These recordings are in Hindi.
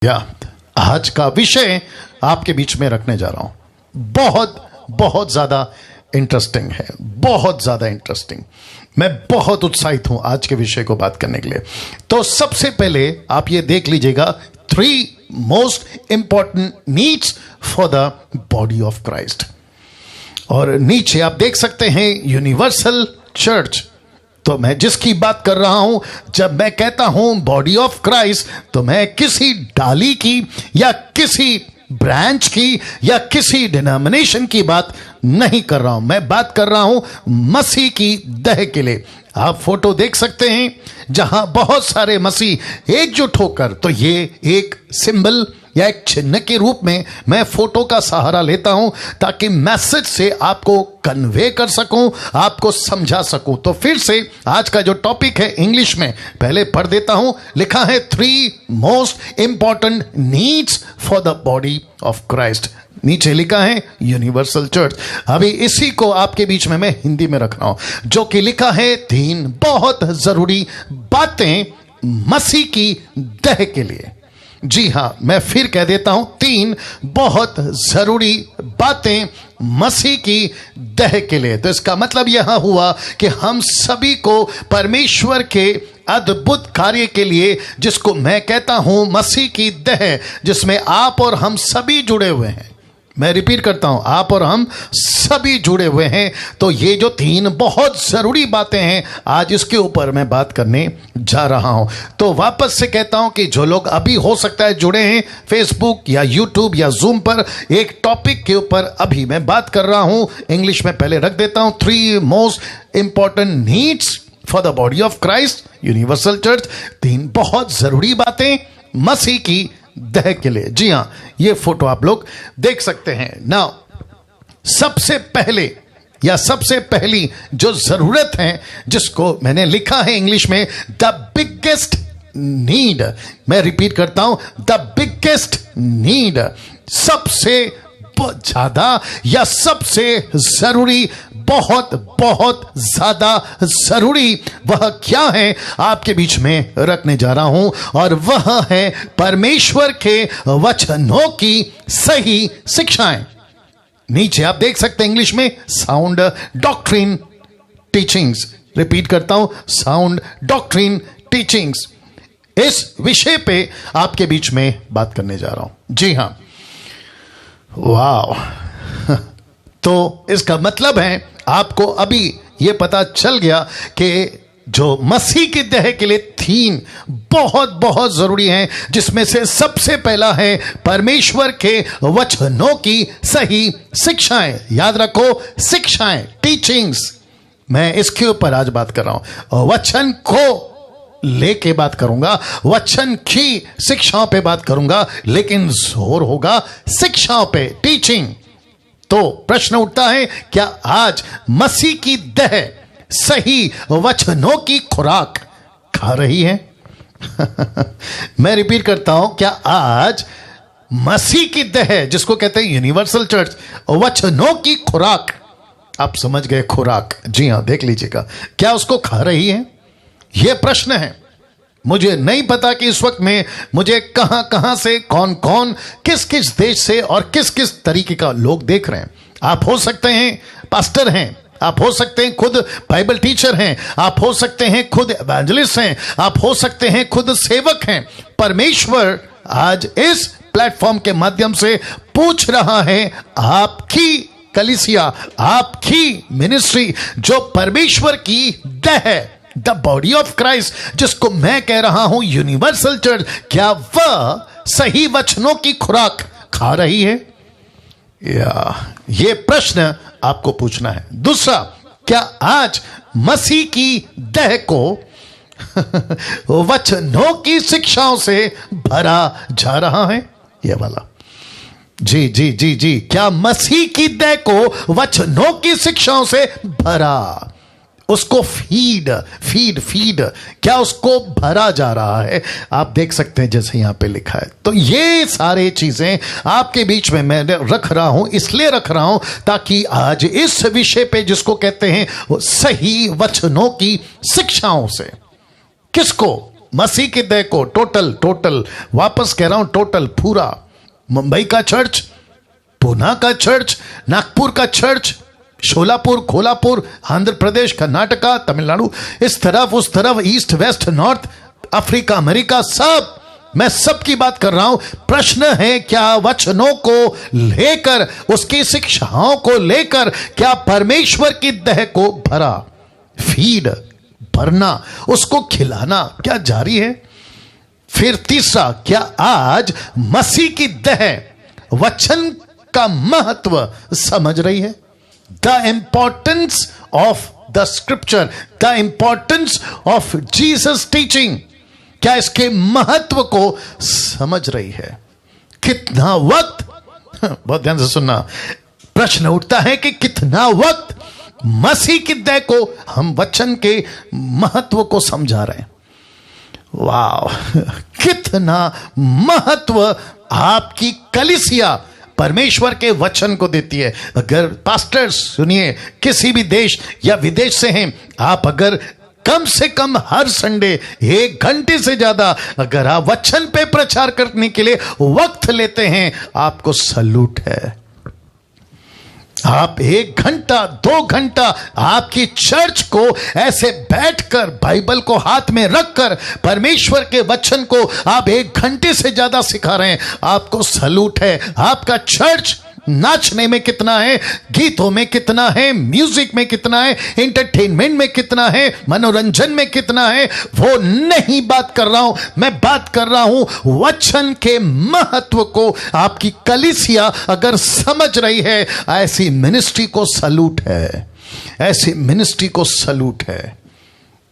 या आज का विषय आपके बीच में रखने जा रहा हूं। बहुत ज्यादा इंटरेस्टिंग है, बहुत ज्यादा इंटरेस्टिंग। मैं बहुत उत्साहित हूं आज के विषय को बात करने के लिए। तो सबसे पहले आप ये देख लीजिएगा, 3 most important needs for the body of Christ. और नीचे आप देख सकते हैं यूनिवर्सल चर्च। तो मैं जिसकी बात कर रहा हूं, जब मैं कहता हूं बॉडी ऑफ क्राइस्ट, तो मैं किसी डाली की या किसी ब्रांच की या किसी डिनोमिनेशन की बात नहीं कर रहा हूं। मैं बात कर रहा हूं मसीह की देह के लिए। आप फोटो देख सकते हैं जहां बहुत सारे मसीह एकजुट होकर, तो ये एक सिंबल या एक चिन्ह के रूप में मैं फोटो का सहारा लेता हूं ताकि मैसेज से आपको कन्वे कर सकूं, आपको समझा सकूं। तो फिर से आज का जो टॉपिक है इंग्लिश में पहले पढ़ देता हूं। लिखा है 3 most important needs for the body of Christ. नीचे लिखा है यूनिवर्सल चर्च। अभी इसी को आपके बीच में मैं हिंदी में रख रहा हूं, जो कि लिखा है 3 बहुत जरूरी बातें मसीह की देह के लिए। जी हां, मैं फिर कह देता हूं, 3 बहुत जरूरी बातें मसीह की देह के लिए। तो इसका मतलब यह हुआ कि हम सभी को परमेश्वर के अद्भुत कार्य के लिए, जिसको मैं कहता हूं मसीह की देह, जिसमें आप और हम सभी जुड़े हुए हैं। मैं रिपीट करता हूं, आप और हम सभी जुड़े हुए हैं। तो ये जो 3 बहुत जरूरी बातें हैं, आज इसके ऊपर मैं बात करने जा रहा हूं। तो वापस से कहता हूं कि जो लोग अभी हो सकता है जुड़े हैं फेसबुक या यूट्यूब या जूम पर, एक टॉपिक के ऊपर अभी मैं बात कर रहा हूं। इंग्लिश में पहले रख देता हूं, 3 most important needs for the body of Christ, universal church. 3 बहुत जरूरी बातें मसीह की देह के लिए। जी हां, ये फोटो आप लोग देख सकते हैं। नाउ सबसे पहले या सबसे पहली जो जरूरत है, जिसको मैंने लिखा है इंग्लिश में द बिगेस्ट नीड। मैं रिपीट करता हूं, द बिगेस्ट नीड, सबसे ज्यादा या सबसे जरूरी, बहुत ज्यादा जरूरी, वह क्या है आपके बीच में रखने जा रहा हूं। और वह है परमेश्वर के वचनों की सही शिक्षाएं। नीचे आप देख सकते हैं इंग्लिश में साउंड डॉक्ट्रिन टीचिंग्स। रिपीट करता हूं, साउंड डॉक्ट्रिन टीचिंग्स। इस विषय पे आपके बीच में बात करने जा रहा हूं। जी हां, वाह। तो इसका मतलब है आपको अभी यह पता चल गया कि जो मसीह की देह के लिए 3 बहुत जरूरी हैं, जिसमें से सबसे पहला है परमेश्वर के वचनों की सही शिक्षाएं। याद रखो, शिक्षाएं, टीचिंग्स। मैं इसके ऊपर आज बात कर रहा हूं। वचन को लेके बात करूंगा, वचन की शिक्षाओं पे बात करूंगा, लेकिन जोर होगा शिक्षाओं पे, टीचिंग। तो प्रश्न उठता है, क्या आज मसीह की देह सही वचनों की खुराक खा रही है? मैं रिपीट करता हूं, क्या आज मसीह की देह, जिसको कहते हैं यूनिवर्सल चर्च, वचनों की खुराक, आप समझ गए खुराक, जी हां, देख लीजिएगा, क्या उसको खा रही है? यह प्रश्न है। मुझे नहीं पता कि इस वक्त में मुझे कहां से, कौन कौन, किस किस देश से और किस किस तरीके का लोग देख रहे हैं। आप हो सकते हैं पास्टर हैं, आप हो सकते हैं खुद बाइबल टीचर हैं, आप हो सकते हैं खुद एवेंजलिस्ट हैं, आप हो सकते हैं खुद सेवक हैं। परमेश्वर आज इस प्लेटफॉर्म के माध्यम से पूछ रहा है, आपकी कलीसिया, आपकी मिनिस्ट्री, जो परमेश्वर की देह, द बॉडी ऑफ क्राइस्ट, जिसको मैं कह रहा हूं यूनिवर्सल चर्च, क्या वह सही वचनों की खुराक खा रही है? या यह प्रश्न आपको पूछना है। दूसरा, क्या आज मसीह की देह को वचनों की शिक्षाओं से भरा जा रहा है? यह वाला, जी जी जी जी, क्या मसीह की देह को वचनों की शिक्षाओं से भरा, उसको फीड, क्या उसको भरा जा रहा है? आप देख सकते हैं जैसे यहां पे लिखा है। तो ये सारे चीजें आपके बीच में मैं रख रहा हूं, इसलिए रख रहा हूं ताकि आज इस विषय पे, जिसको कहते हैं सही वचनों की शिक्षाओं से, किसको? मसीह की देह को टोटल वापस कह रहा हूं, टोटल पूरा, मुंबई का चर्च, पूना का चर्च, नागपुर का चर्च, शोलापुर, कोल्हापुर, आंध्र प्रदेश, कर्नाटका, तमिलनाडु, इस तरफ उस तरफ, east west north, Africa, America, सब, मैं सबकी बात कर रहा हूं। प्रश्न है, क्या वचनों को लेकर, उसकी शिक्षाओं को लेकर, क्या परमेश्वर की देह को भरा, फीड, भरना, उसको खिलाना क्या जारी है? फिर तीसरा, क्या आज मसीह की देह वचन का महत्व समझ रही है? The importance of the scripture, the importance of Jesus teaching, क्या इसके महत्व को समझ रही है? कितना वक्त, बहुत ध्यान से सुनना, प्रश्न उठता है कि कितना वक्त मसीह की देह को हम वचन के महत्व को समझा रहे हैं। वाह, कितना महत्व आपकी कलीसिया परमेश्वर के वचन को देती है। अगर पास्टर्स, सुनिए, किसी भी देश या विदेश से हैं, आप अगर कम से कम हर संडे 1 घंटे से ज्यादा अगर आप वचन पे प्रचार करने के लिए वक्त लेते हैं, आपको सलूट है। आप 1 घंटा 2 घंटा आपकी चर्च को ऐसे बैठकर बाइबल को हाथ में रखकर परमेश्वर के वचन को आप 1 घंटे से ज्यादा सिखा रहे हैं, आपको सलूट है। आपका चर्च नाचने में कितना है, गीतों में कितना है, म्यूजिक में कितना है, एंटरटेनमेंट में कितना है, मनोरंजन में कितना है, वो नहीं बात कर रहा हूं। मैं बात कर रहा हूं वचन के महत्व को आपकी कलीसिया अगर समझ रही है, ऐसी मिनिस्ट्री को सलूट है, ऐसी मिनिस्ट्री को सलूट है।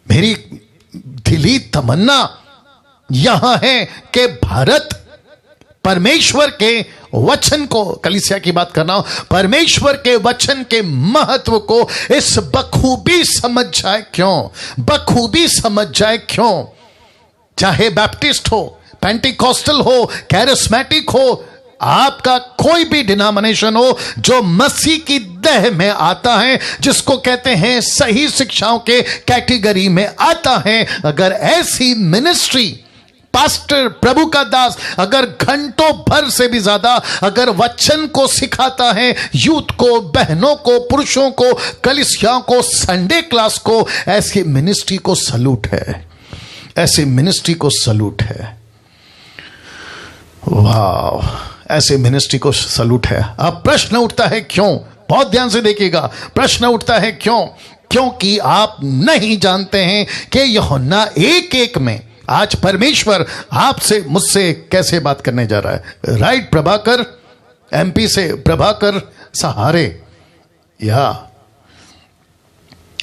मेरी दिली तमन्ना यहां है कि भारत परमेश्वर के वचन को, कलीसिया की बात करना हो, परमेश्वर के वचन के महत्व को इस बखूबी समझ जाए। क्यों बखूबी समझ जाए? क्यों? चाहे बैप्टिस्ट हो, पेंटिकॉस्टल हो, कैरिस्मेटिक हो, आपका कोई भी डिनोमिनेशन हो, जो मसीह की देह में आता है, जिसको कहते हैं सही शिक्षाओं के कैटेगरी में आता है, अगर ऐसी मिनिस्ट्री, पास्टर, प्रभु का दास अगर घंटों भर से भी ज्यादा अगर वचन को सिखाता है यूथ को, बहनों को, पुरुषों को, कलीसियाओं को, संडे क्लास को, ऐसी मिनिस्ट्री को सलूट है, ऐसी मिनिस्ट्री को सलूट है। वाह, ऐसे मिनिस्ट्री को सलूट है। अब प्रश्न उठता है क्यों? बहुत ध्यान से देखिएगा, प्रश्न उठता है क्यों? क्योंकि आप नहीं जानते हैं कि यूहन्ना 1:1 में आज परमेश्वर आपसे, मुझसे कैसे बात करने जा रहा है। राइट प्रभाकर, एमपी से प्रभाकर सहारे, या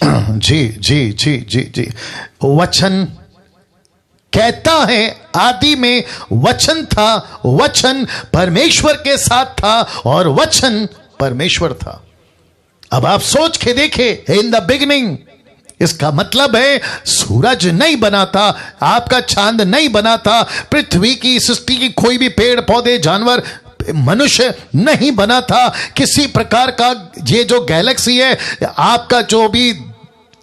जी जी जी जी जी, वचन कहता है आदि में वचन था, वचन परमेश्वर के साथ था और वचन परमेश्वर था। अब आप सोच के देखे, इन द बिगिनिंग, इसका मतलब है सूरज नहीं बना था, आपका चांद नहीं बना था, पृथ्वी की सृष्टि की कोई भी पेड़ पौधे जानवर मनुष्य नहीं बना था, किसी प्रकार का ये जो गैलेक्सी है आपका जो भी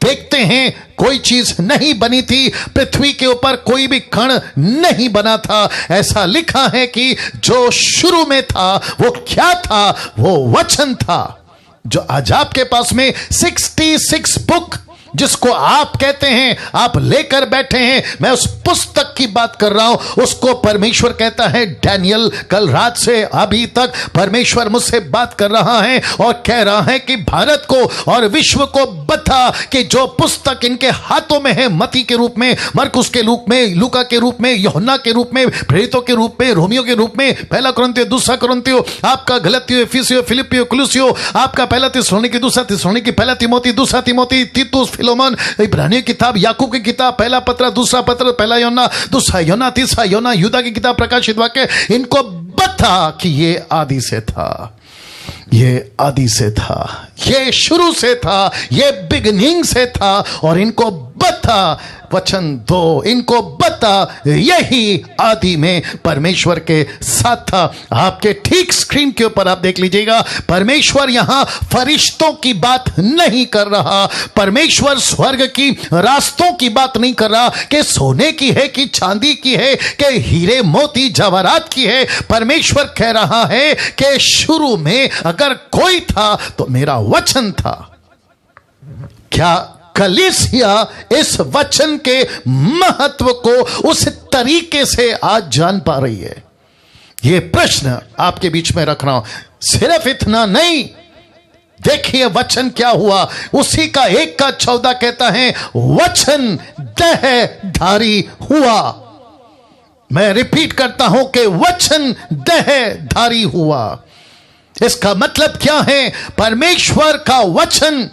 देखते हैं कोई चीज नहीं बनी थी, पृथ्वी के ऊपर कोई भी कण नहीं बना था। ऐसा लिखा है कि जो शुरू में था वो क्या था? वो वचन था। जो आज आपके पास में 66 बुक जिसको आप कहते हैं, आप लेकर बैठे हैं, मैं उस पुस्तक की बात कर रहा हूं। उसको परमेश्वर कहता है, डैनियल कल रात से अभी तक परमेश्वर मुझसे बात कर रहा है और कह रहा है कि भारत को और विश्व को बता कि जो पुस्तक इनके हाथों में है, मती के रूप में, मरकुस के रूप में, लूका के रूप में, यूहन्ना के रूप में, प्रेरितों के रूप में, रोमियो के रूप में, पहला कुरिन्थियों, दूसरा कुरिन्थियों, आपका गलतियों, एफिसियों, फिलिपियों, कुलुसियों, आपका पहला थिस्सलुनीकी, दूसरा थिस्सलुनीकी, पहला तिमोथी, दूसरा तिमोथी, तीतुस, फिलोमन, इब्रानियों की किताब, याकूब की किताब, पहला पत्र, दूसरा पत्र, पहला योना, दूसरा योना, तीसरा योना, यूदा की किताब, प्रकाशित वाक्य, इनको बता कि ये आदि से था, ये आदि से था, ये शुरू से था, ये बिगिनिंग से था, और इनको बता, वचन दो, इनको बता। यही आदि में परमेश्वर के साथ था। आपके ठीक स्क्रीन के ऊपर आप देख लीजिएगा, परमेश्वर यहां फरिश्तों की बात नहीं कर रहा, परमेश्वर स्वर्ग की रास्तों की बात नहीं कर रहा कि सोने की है कि चांदी की है कि हीरे मोती जवाहरात की है। परमेश्वर कह रहा है कि शुरू में अगर कोई था तो मेरा वचन था। क्या कलीसिया इस वचन के महत्व को उस तरीके से आज जान पा रही है? यह प्रश्न आपके बीच में रख रहा हूं। सिर्फ इतना नहीं, देखिए वचन क्या हुआ। उसी का 1:14 कहता है, वचन देहधारी हुआ। मैं रिपीट करता हूं कि वचन देहधारी हुआ। इसका मतलब क्या है? परमेश्वर का वचन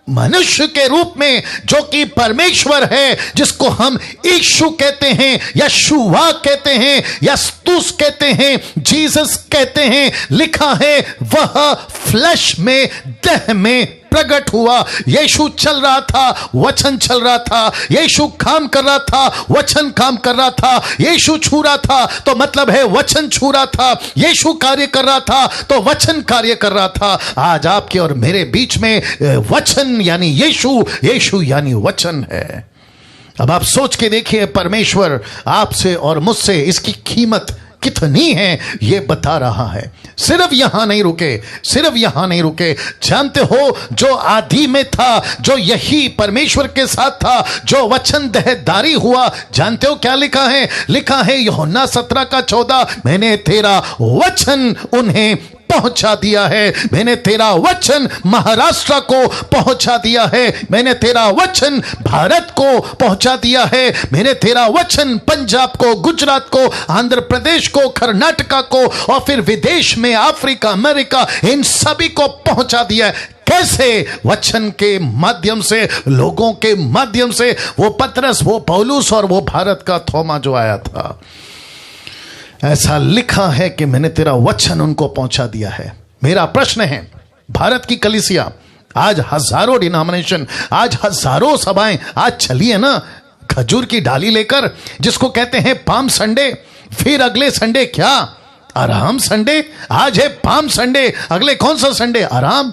मनुष्य के रूप में, जो कि परमेश्वर है, जिसको हम यीशु कहते हैं, यशुआ कहते हैं, यस्तुस कहते हैं, जीसस कहते हैं, लिखा है वह फ्लैश में, देह में प्रकट हुआ। यीशु चल रहा था, वचन चल रहा था। यीशु काम कर रहा था, वचन काम कर रहा था। यीशु छू रहा था तो मतलब है वचन छू रहा था। यीशु कार्य कर रहा था तो वचन कार्य कर रहा था। आज आपके और मेरे बीच में वचन यानी यीशु, यीशु यानी वचन है। अब आप सोच के देखिए, परमेश्वर आपसे और मुझसे इसकी कीमत कितनी है ये बता रहा है। सिर्फ यहां नहीं रुके, सिर्फ यहां नहीं रुके। जानते हो, जो आदि में था, जो यही परमेश्वर के साथ था, जो वचन देहधारी हुआ, जानते हो क्या लिखा है? लिखा है यूहन्ना 17:14, मैंने तेरा वचन उन्हें पहुंचा दिया है। मैंने तेरा वचन महाराष्ट्र को पहुंचा दिया है। मैंने तेरा वचन भारत को पहुंचा दिया है। मैंने तेरा वचन पंजाब को, गुजरात को, आंध्र प्रदेश को, कर्नाटका को और फिर विदेश में अफ्रीका, अमेरिका, इन सभी को पहुंचा दिया है। कैसे? वचन के माध्यम से, लोगों के माध्यम से। वो पतरस, वो पौलुस और वो भारत का थोमा जो आया था, ऐसा लिखा है कि मैंने तेरा वचन उनको पहुंचा दिया है। मेरा प्रश्न है, भारत की कलीसिया आज हजारों डिनोमिनेशन, आज हजारों सभाएं आज चली है ना खजूर की डाली लेकर, जिसको कहते हैं पाम संडे। फिर अगले संडे क्या? आराम संडे। आज है पाम संडे, अगले कौन सा संडे? आराम।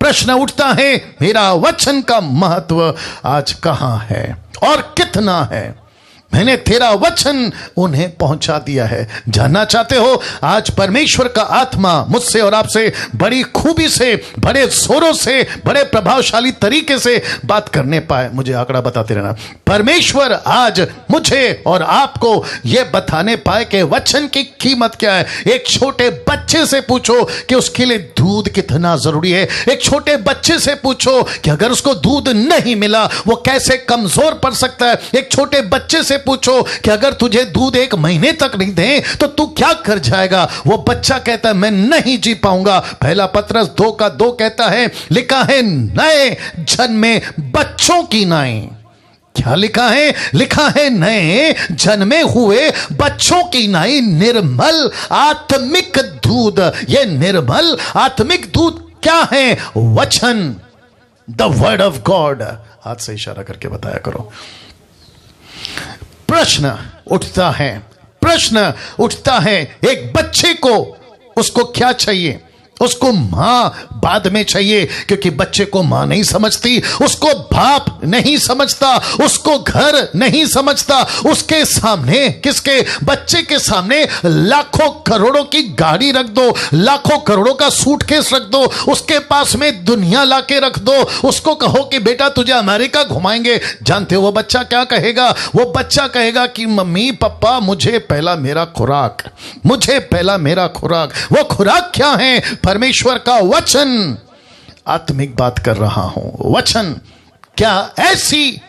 प्रश्न उठता है, मेरा वचन का महत्व आज कहां है और कितना है? मैंने तेरा वचन उन्हें पहुंचा दिया है। जानना चाहते हो? आज परमेश्वर का आत्मा मुझसे और आपसे बड़ी खूबी से, बड़े जोरों से, बड़े प्रभावशाली तरीके से बात करने पाए। मुझे आंकड़ा बताते रहना। परमेश्वर आज मुझे और आपको यह बताने पाए कि वचन की कीमत क्या है। एक छोटे बच्चे से पूछो कि उसके लिए दूध कितना जरूरी है। एक छोटे बच्चे से पूछो कि अगर उसको दूध नहीं मिला वो कैसे कमजोर पड़ सकता है। एक छोटे बच्चे से पूछो कि अगर तुझे दूध 1 महीने तक नहीं दे तो तू क्या कर जाएगा। वो बच्चा कहता है मैं नहीं जी पाऊंगा। पहला पतरस 2:2 कहता है, लिखा है नए जन्मे बच्चों की नाई। क्या लिखा है? लिखा है नए जन्मे हुए बच्चों की नाई निर्मल आत्मिक दूध। ये निर्मल आत्मिक दूध क्या है? वचन, द वर्ड ऑफ गॉड। हाथ से इशारा करके बताया करो। प्रश्न उठता है, एक बच्चे को उसको क्या चाहिए? उसको मां बाद में चाहिए, क्योंकि बच्चे को मां नहीं समझती, उसको बाप नहीं समझता, उसको घर नहीं समझता। उसके सामने, किसके? बच्चे के सामने लाखों करोड़ों की गाड़ी रख दो, लाखों करोड़ों का सूटकेस रख दो, उसके पास में दुनिया लाके रख दो, उसको कहो कि बेटा तुझे अमेरिका घुमाएंगे। जानते हो वो बच्चा क्या कहेगा? वो बच्चा कहेगा कि मम्मी पापा मुझे पहला मेरा खुराक, मुझे पहला मेरा खुराक। वो खुराक क्या है? परमेश्वर का वचन। आत्मिक बात कर रहा हूं। वचन क्या ऐसी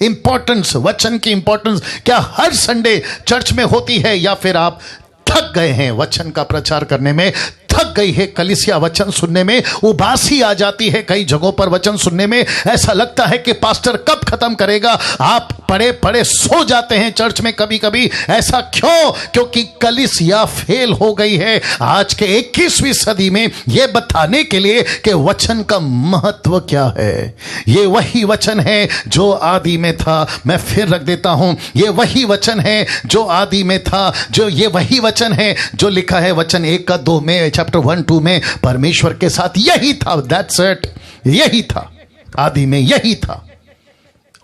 इंपॉर्टेंस, वचन की इंपॉर्टेंस क्या हर संडे चर्च में होती है, या फिर आप थक गए हैं वचन का प्रचार करने में, थक गई है कलीसिया वचन सुनने में, उबासी आ जाती है कई जगहों पर वचन सुनने में, ऐसा लगता है कि पास्टर कब खत्म करेगा। आप पड़े पड़े सो जाते हैं चर्च में कभी कभी। ऐसा क्यों? क्योंकि कलीसिया फेल हो गई है। आज के 21वीं सदी में यह बताने के लिए कि वचन का महत्व क्या है। यह वही वचन है जो आदि में था। मैं फिर रख देता हूं, यह वही वचन है जो आदि में था, जो ये वही वचन है जो लिखा है वचन 1-2 में, चैप्टर 1-2 में। परमेश्वर के साथ यही था, दैट्स इट, यही था, आदि में यही था।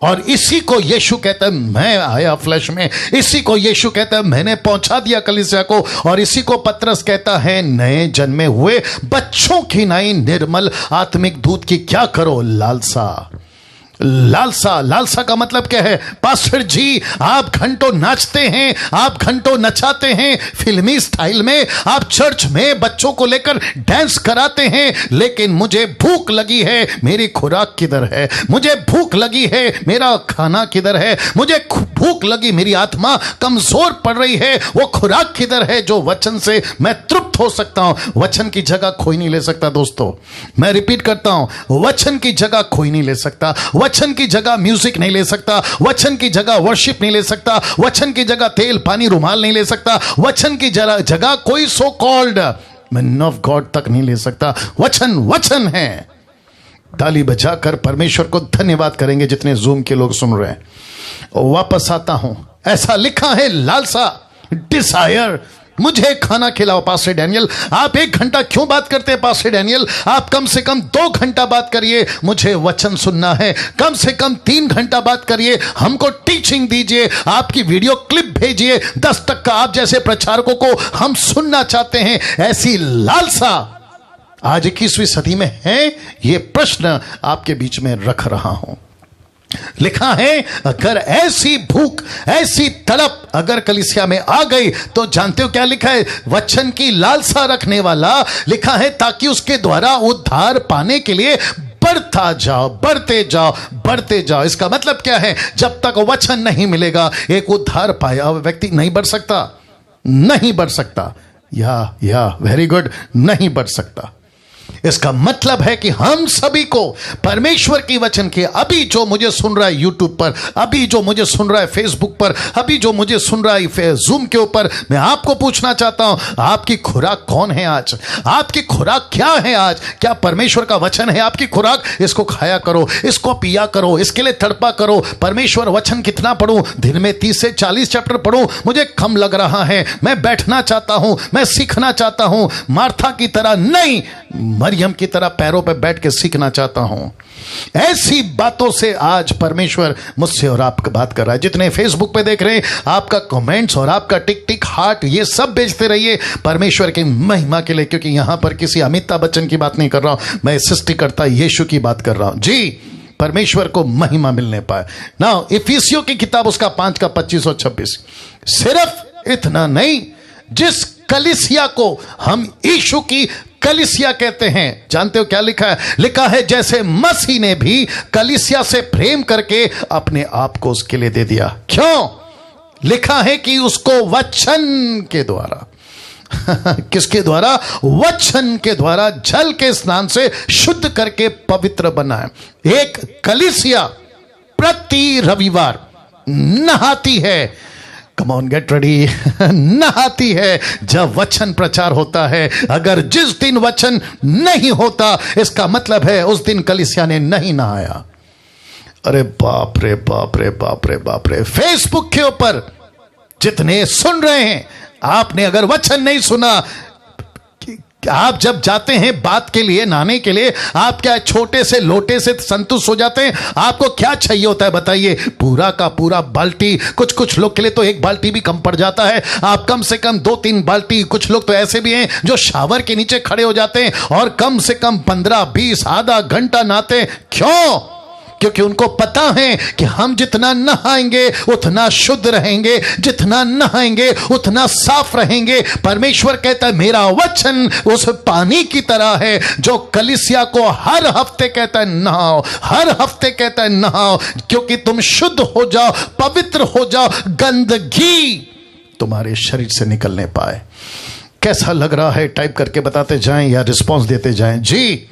और इसी को यीशु कहता है मैं आया फ्लैश में, इसी को यीशु कहता है मैंने पहुंचा दिया कलीसिया को। और इसी को पतरस कहता है नए जन्मे हुए बच्चों की नई निर्मल आत्मिक दूध की क्या करो? लालसा। लालसा, लालसा का मतलब क्या है? पास्टर जी आप घंटों नाचते हैं, आप घंटों नचाते हैं फिल्मी स्टाइल में, आप चर्च में बच्चों को लेकर डांस कराते हैं, लेकिन मुझे भूख लगी है, मेरी खुराक किधर है? मुझे भूख लगी है, मेरा खाना किधर है? मुझे भूख लगी, मेरी आत्मा कमजोर पड़ रही है, वो खुराक किधर है जो वचन से मैं तृप्त हो सकता हूं? वचन की जगह कोई नहीं ले सकता दोस्तों। मैं रिपीट करता हूं, वचन की जगह कोई नहीं ले सकता। वचन की जगह म्यूजिक नहीं ले सकता, वचन की जगह वर्शिप नहीं ले सकता, वचन की जगह तेल पानी रुमाल नहीं ले सकता, वचन की जगह कोई so called man of God तक नहीं ले सकता। वचन वचन है। ताली बजाकर परमेश्वर को धन्यवाद करेंगे जितने जूम के लोग सुन रहे हैं। वापस आता हूं, ऐसा लिखा है लालसा, डिजायर, मुझे खाना खिलाओ। पास्टर डैनियल आप 1 घंटा क्यों बात करते हैं? पास्टर डैनियल आप कम से कम 2 घंटा बात करिए, मुझे वचन सुनना है। कम से कम 3 घंटा बात करिए, हमको टीचिंग दीजिए, आपकी वीडियो क्लिप भेजिए। 10 तक का आप जैसे प्रचारकों को हम सुनना चाहते हैं। ऐसी लालसा आज 21वीं सदी में है। यह प्रश्न आपके बीच में रख रहा हूं। लिखा है अगर ऐसी भूख, ऐसी तड़प अगर कलीसिया में आ गई तो जानते हो क्या लिखा है? वचन की लालसा रखने वाला, लिखा है ताकि उसके द्वारा उद्धार पाने के लिए बढ़ता जाओ, बढ़ते जाओ, बढ़ते जाओ। इसका मतलब क्या है? जब तक वचन नहीं मिलेगा एक उद्धार पाया हुआ व्यक्ति नहीं बढ़ सकता, नहीं बढ़ सकता। या वेरी गुड, नहीं बढ़ सकता। इसका मतलब है कि हम सभी को परमेश्वर की वचन के, अभी जो मुझे सुन रहा है यूट्यूब पर, अभी जो मुझे सुन रहा है फेसबुक पर, अभी जो मुझे सुन रहा है जूम के ऊपर, मैं आपको पूछना चाहता हूं आपकी खुराक कौन है आज? आपकी खुराक क्या है आज? क्या परमेश्वर का वचन है आपकी खुराक? इसको खाया करो, इसको पिया करो, इसके लिए तड़पा करो। परमेश्वर वचन कितना पढ़ूं? दिन में 30 से 40 चैप्टर पढ़ूं? मुझे कम लग रहा है, मैं बैठना चाहता हूं, मैं सीखना चाहता हूं। मार्था की तरह नहीं, मरियम की तरह पैरों पर बैठ के सीखना चाहता हूं। ऐसी बातों से आज परमेश्वर मुझसे और आपका बात कर रहा है। जितने फेसबुक पे देख रहे हैं, आपका कमेंट्स और आपका टिक टिक हार्ट ये सब भेजते रहिए परमेश्वर की महिमा के लिए, क्योंकि यहां पर किसी अमिताभ बच्चन की बात नहीं कर रहा हूं, मैं सृष्टिकर्ता यीशु की बात कर रहा हूं। जी, परमेश्वर को महिमा मिलने पाए ना। इफिसियों की किताब उसका 5:25 और 26। सिर्फ इतना नहीं, जिस कलीसिया को हम यीशु की कलीसिया कहते हैं, जानते हो क्या लिखा है? लिखा है जैसे मसीह ने भी कलीसिया से प्रेम करके अपने आप को उसके लिए दे दिया। क्यों? लिखा है कि उसको वचन के द्वारा किसके द्वारा? वचन के द्वारा जल के स्नान से शुद्ध करके पवित्र बनाए। एक कलीसिया प्रति रविवार नहाती है, कम ऑन गेट रेडी, नहाती है जब वचन प्रचार होता है। अगर जिस दिन वचन नहीं होता, इसका मतलब है उस दिन कलीसिया ने नहीं नहाया। अरे बाप रे बाप रे बाप रे बाप रे। फेसबुक के ऊपर जितने सुन रहे हैं, आपने अगर वचन नहीं सुना, आप जब जाते हैं बात के लिए, नहाने के लिए, आप क्या छोटे से लोटे से संतुष्ट हो जाते हैं? आपको क्या चाहिए होता है बताइए? पूरा का पूरा बाल्टी। कुछ कुछ लोग के लिए तो 1 बाल्टी भी कम पड़ जाता है। आप कम से कम 2-3 बाल्टी। कुछ लोग तो ऐसे भी हैं जो शावर के नीचे खड़े हो जाते हैं और कम से कम 15-20 आधा घंटा नहाते हैं। क्यों? क्योंकि उनको पता है कि हम जितना नहाएंगे उतना शुद्ध रहेंगे, जितना नहाएंगे उतना साफ रहेंगे। परमेश्वर कहता है मेरा वचन उस पानी की तरह है जो कलीसिया को हर हफ्ते कहता है नहाओ, हर हफ्ते कहता है नहाओ, क्योंकि तुम शुद्ध हो जाओ, पवित्र हो जाओ, गंदगी तुम्हारे शरीर से निकलने पाए। कैसा लग रहा है टाइप करके बताते जाएं या रिस्पॉन्स देते जाएं। जी,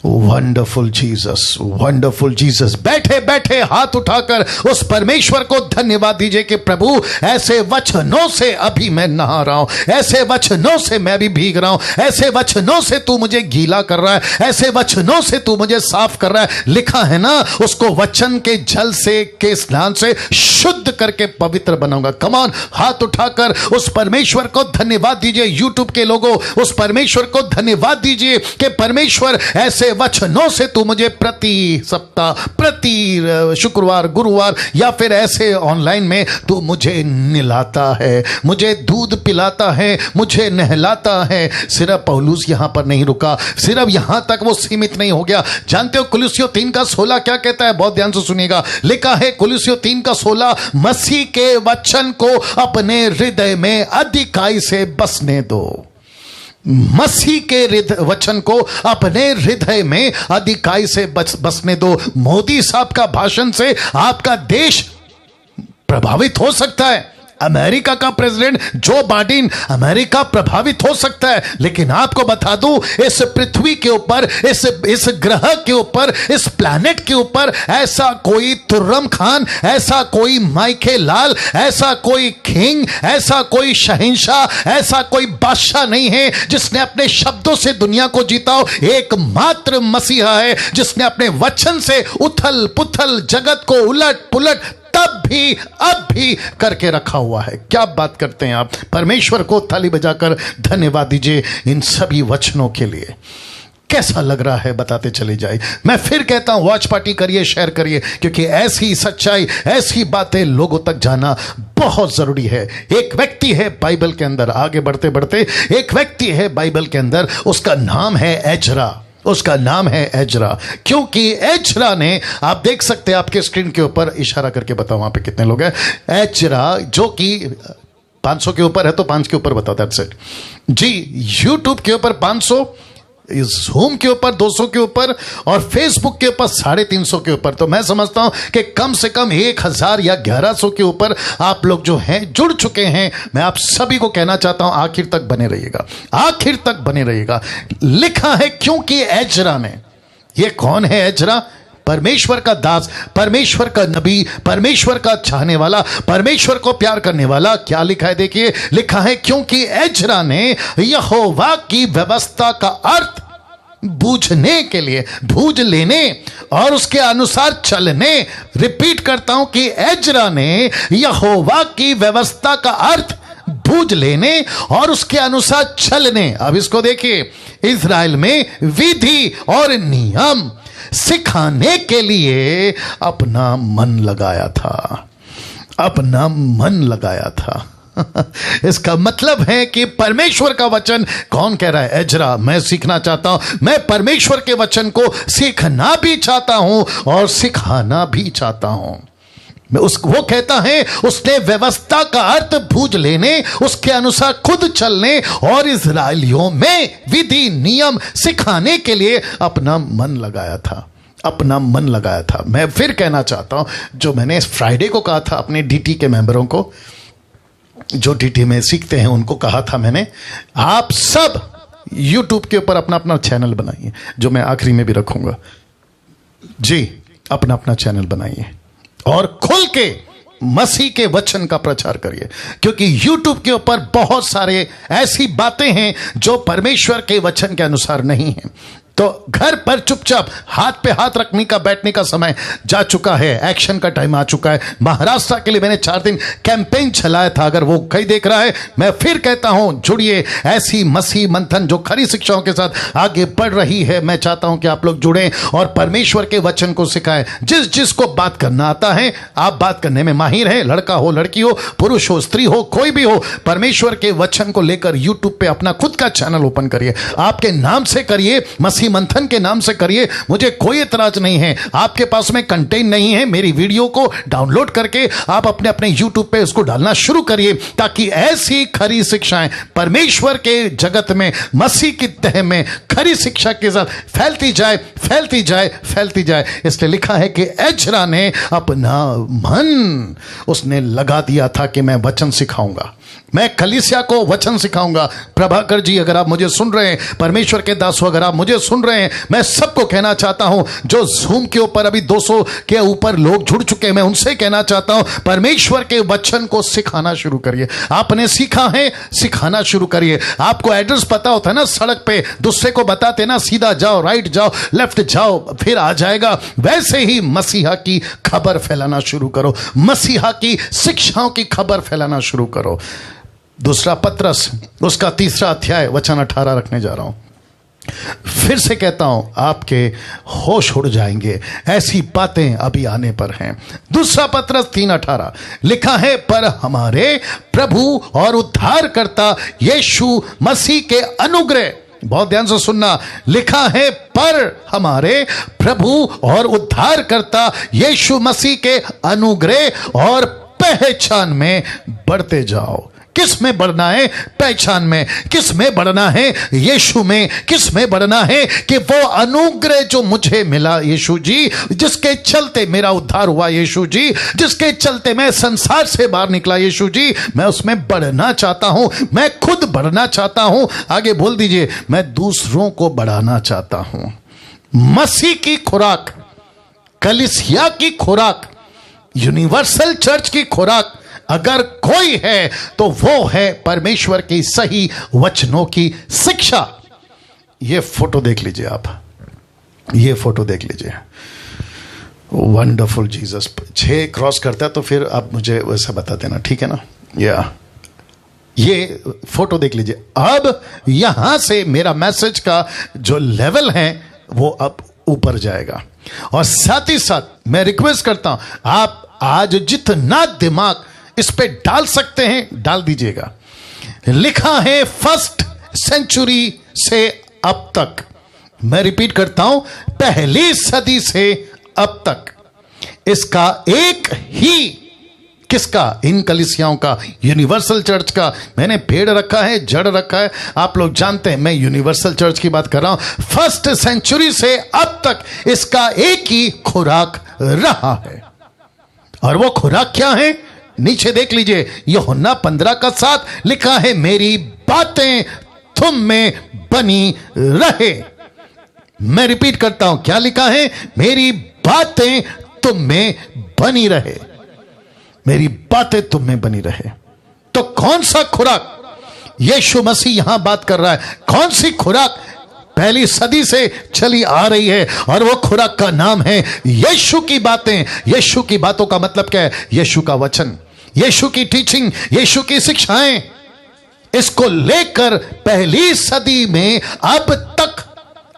वंडरफुल जीसस, वंडरफुल जीसस। बैठे बैठे हाथ उठाकर उस परमेश्वर को धन्यवाद दीजिए कि प्रभु ऐसे वचनों से अभी मैं नहा रहा हूं, ऐसे वचनों से मैं भी भीग रहा हूं, ऐसे वचनों से तू मुझे गीला कर रहा है, ऐसे वचनों से तू मुझे साफ कर रहा है। लिखा है ना, उसको वचन के जल से के स्नान से शुद्ध करके पवित्र बनाऊंगा। कम ऑन, हाथ उठाकर उस परमेश्वर को धन्यवाद दीजिए। यूट्यूब के लोगों, उस परमेश्वर को धन्यवाद दीजिए कि परमेश्वर ऐसे वचनों से तू मुझे प्रति सप्ताह, प्रति शुक्रवार, गुरुवार या फिर ऐसे ऑनलाइन में तू मुझे निलाता है, मुझे दूध पिलाता है, मुझे नहलाता है। सिर्फ पौलुस यहां पर नहीं रुका, सिर्फ यहां तक वो सीमित नहीं हो गया। जानते हो कुलुस्सियों 3:16 क्या कहता है? बहुत ध्यान से सुनिएगा। लिखा है कुलुस्सियों 3:16, मसीह के वचन को अपने हृदय में अधिकाई से बसने दो। मसीह के वचन को अपने हृदय में अधिकाई से बसने दो। मोदी साहब का भाषण से आपका देश प्रभावित हो सकता है, अमेरिका का प्रेसिडेंट जो बाइडेन, अमेरिका प्रभावित हो सकता है, लेकिन आपको बता दूं, इस पृथ्वी के ऊपर, इस ग्रह के ऊपर, इस प्लैनेट के ऊपर ऐसा कोई तुर्रम खान, ऐसा कोई माइके लाल, ऐसा कोई किंग, ऐसा कोई शहंशाह, ऐसा कोई बादशाह नहीं है जिसने अपने शब्दों से दुनिया को जीता हो। एकमात्र मसीहा है जिसने अपने वचन से उथल पुथल जगत को उलट पुलट तब भी अब भी करके रखा हुआ है। क्या बात करते हैं आप? परमेश्वर को ताली बजाकर धन्यवाद दीजिए इन सभी वचनों के लिए। कैसा लग रहा है बताते चले जाए। मैं फिर कहता हूं, वॉच पार्टी करिए, शेयर करिए, क्योंकि ऐसी सच्चाई, ऐसी बातें लोगों तक जाना बहुत जरूरी है। एक व्यक्ति है बाइबल के अंदर, आगे बढ़ते बढ़ते एक व्यक्ति है बाइबल के अंदर, उसका नाम है एजरा। उसका नाम है एजरा, क्योंकि एजरा ने, आप देख सकते हैं आपके स्क्रीन के ऊपर, इशारा करके बताओ वहां पे कितने लोग हैं। एजरा जो कि 500 के ऊपर है तो 5 के ऊपर बताओ, दैट्स इट जी। यूट्यूब के ऊपर 500, ज़ूम के ऊपर 200 के ऊपर और फेसबुक के ऊपर 350 के ऊपर। तो मैं समझता हूं कि कम से कम 1000 या 1100 के ऊपर आप लोग जो हैं जुड़ चुके हैं। मैं आप सभी को कहना चाहता हूं, आखिर तक बने रहिएगा, आखिर तक बने रहिएगा। लिखा है क्योंकि एजरा ने, ये कौन है एजरा? परमेश्वर का दास, परमेश्वर का नबी, परमेश्वर का चाहने वाला, परमेश्वर को प्यार करने वाला। क्या लिखा है देखिए, लिखा है क्योंकि एजरा ने यहोवा की व्यवस्था का अर्थ बूझने के लिए, बूझ लेने और उसके अनुसार चलने। रिपीट करता हूं कि एजरा ने यहोवा की व्यवस्था का अर्थ बूझ लेने और उसके अनुसार चलने। अब इसको देखिए, इज़राइल में विधि और नियम सिखाने के लिए अपना मन लगाया था, अपना मन लगाया था। इसका मतलब है कि परमेश्वर का वचन, कौन कह रहा है? एजरा। मैं सीखना चाहता हूं, मैं परमेश्वर के वचन को सीखना भी चाहता हूं और सिखाना भी चाहता हूं। वो कहता है उसने व्यवस्था का अर्थ बूझ लेने, उसके अनुसार खुद चलने और इज़राइलियों में विधि नियम सिखाने के लिए अपना मन लगाया था, अपना मन लगाया था। मैं फिर कहना चाहता हूं, जो मैंने फ्राइडे को कहा था अपने डीटी के मेंबरों को, जो डीटी में सीखते हैं, उनको कहा था मैंने, आप सब यूट्यूब के ऊपर अपना अपना चैनल बनाइए, जो मैं आखिरी में भी रखूंगा जी। अपना अपना चैनल बनाइए और खुल के मसीह के वचन का प्रचार करिए, क्योंकि YouTube के ऊपर बहुत सारे ऐसी बातें हैं जो परमेश्वर के वचन के अनुसार नहीं हैं। तो घर पर चुपचाप हाथ पे हाथ रखने का, बैठने का समय जा चुका है, एक्शन का टाइम आ चुका है। महाराष्ट्र के लिए मैंने 4 दिन कैंपेन चलाया था, अगर वो कहीं देख रहा है, मैं फिर कहता हूं, जुड़िए। ऐसी मसीह मंथन जो खरी शिक्षाओं के साथ आगे बढ़ रही है, मैं चाहता हूं कि आप लोग जुड़ें और परमेश्वर के वचन को सिखाएं। जिसको बात करना आता है, आप बात करने में माहिर हैं, लड़का हो, लड़की हो, पुरुष हो, स्त्री हो, कोई भी हो, परमेश्वर के वचन को लेकर यूट्यूब पे अपना खुद का चैनल ओपन करिए। आपके नाम से करिए, मसीह मंथन के नाम से करिए, मुझे कोई एतराज नहीं है। आपके पास में कंटेंट नहीं है, मेरी वीडियो को डाउनलोड करके आप अपने अपने यूट्यूब पे उसको डालना शुरू करिए, ताकि ऐसी खरी शिक्षाएं परमेश्वर के जगत में, मसीह की तह में खरी शिक्षा के साथ फैलती जाए, फैलती जाए, फैलती जाए। इसलिए लिखा है कि एजरा ने अपना मन उसने लगा दिया था कि मैं वचन सिखाऊंगा, मैं कलीसिया को वचन सिखाऊंगा। प्रभाकर जी अगर आप मुझे सुन रहे हैं, परमेश्वर के दासों अगर आप मुझे सुन रहे हैं, मैं सबको कहना चाहता हूं, जो जूम के ऊपर अभी 200 के ऊपर लोग जुड़ चुके हैं, मैं उनसे कहना चाहता हूं, परमेश्वर के वचन को सिखाना शुरू करिए। आपने सीखा है, सिखाना शुरू करिए। आपको एड्रेस पता होता है ना, सड़क पे दूसरे को बताते ना, सीधा जाओ, राइट जाओ, लेफ्ट जाओ, फिर आ जाएगा। वैसे ही मसीहा की खबर फैलाना शुरू करो, मसीहा की शिक्षाओं की खबर फैलाना शुरू करो। दूसरा पत्रस उसका 3 अध्याय वचन 18 रखने जा रहा हूं। फिर से कहता हूं, आपके होश उड़ जाएंगे, ऐसी बातें अभी आने पर हैं। दूसरा पत्रस 3:18 लिखा है, पर हमारे प्रभु और उद्धारकर्ता यीशु मसीह के अनुग्रह, बहुत ध्यान से सुनना, लिखा है पर हमारे प्रभु और उद्धारकर्ता यीशु मसीह के अनुग्रह और पहचान में बढ़ते जाओ। किस में बढ़ना है? पहचान में। किस में बढ़ना है? यीशु में। किस में बढ़ना है? कि वो अनुग्रह जो मुझे मिला यीशु जी, जिसके चलते मेरा उद्धार हुआ यीशु जी, जिसके चलते मैं संसार से बाहर निकला यीशु जी, मैं उसमें बढ़ना चाहता हूं, मैं खुद बढ़ना चाहता हूं। आगे बोल दीजिए, मैं दूसरों को बढ़ाना चाहता हूं। मसीह की खुराक, कलीसिया की खुराक, यूनिवर्सल चर्च की खुराक अगर कोई है तो वो है परमेश्वर की सही वचनों की शिक्षा। ये फोटो देख लीजिए आप, ये फोटो देख लीजिए, वंडरफुल जीसस। 6 क्रॉस करता है तो फिर आप मुझे वैसा बता देना, ठीक है ना? ये फोटो देख लीजिए। अब यहां से मेरा मैसेज का जो लेवल है वो अब ऊपर जाएगा। और साथ ही साथ मैं रिक्वेस्ट करता हूं, आप आज जितना दिमाग इस पे डाल सकते हैं डाल दीजिएगा। लिखा है फर्स्ट सेंचुरी से अब तक, मैं रिपीट करता हूं, पहली सदी से अब तक। इसका एक ही, किसका? इन कलीसियाओं का, यूनिवर्सल चर्च का। मैंने पेड़ रखा है, जड़ रखा है, आप लोग जानते हैं मैं यूनिवर्सल चर्च की बात कर रहा हूं। फर्स्ट सेंचुरी से अब तक इसका एक ही खुराक रहा है। और वो खुराक क्या है? नीचे देख लीजिए, यूहन्ना 15:7 लिखा है, मेरी बातें तुम में बनी रहे। मैं रिपीट करता हूं, क्या लिखा है? मेरी बातें तुम में बनी रहे, मेरी बातें तुम में बनी रहे। तो कौन सा खुराक? यीशु मसीह यहां बात कर रहा है। कौन सी खुराक पहली सदी से चली आ रही है? और वो खुराक का नाम है यीशु की बातें। यीशु की बातों का मतलब क्या है? यीशु का वचन, यीशु की टीचिंग, यीशु की शिक्षाएं। इसको लेकर पहली सदी में अब तक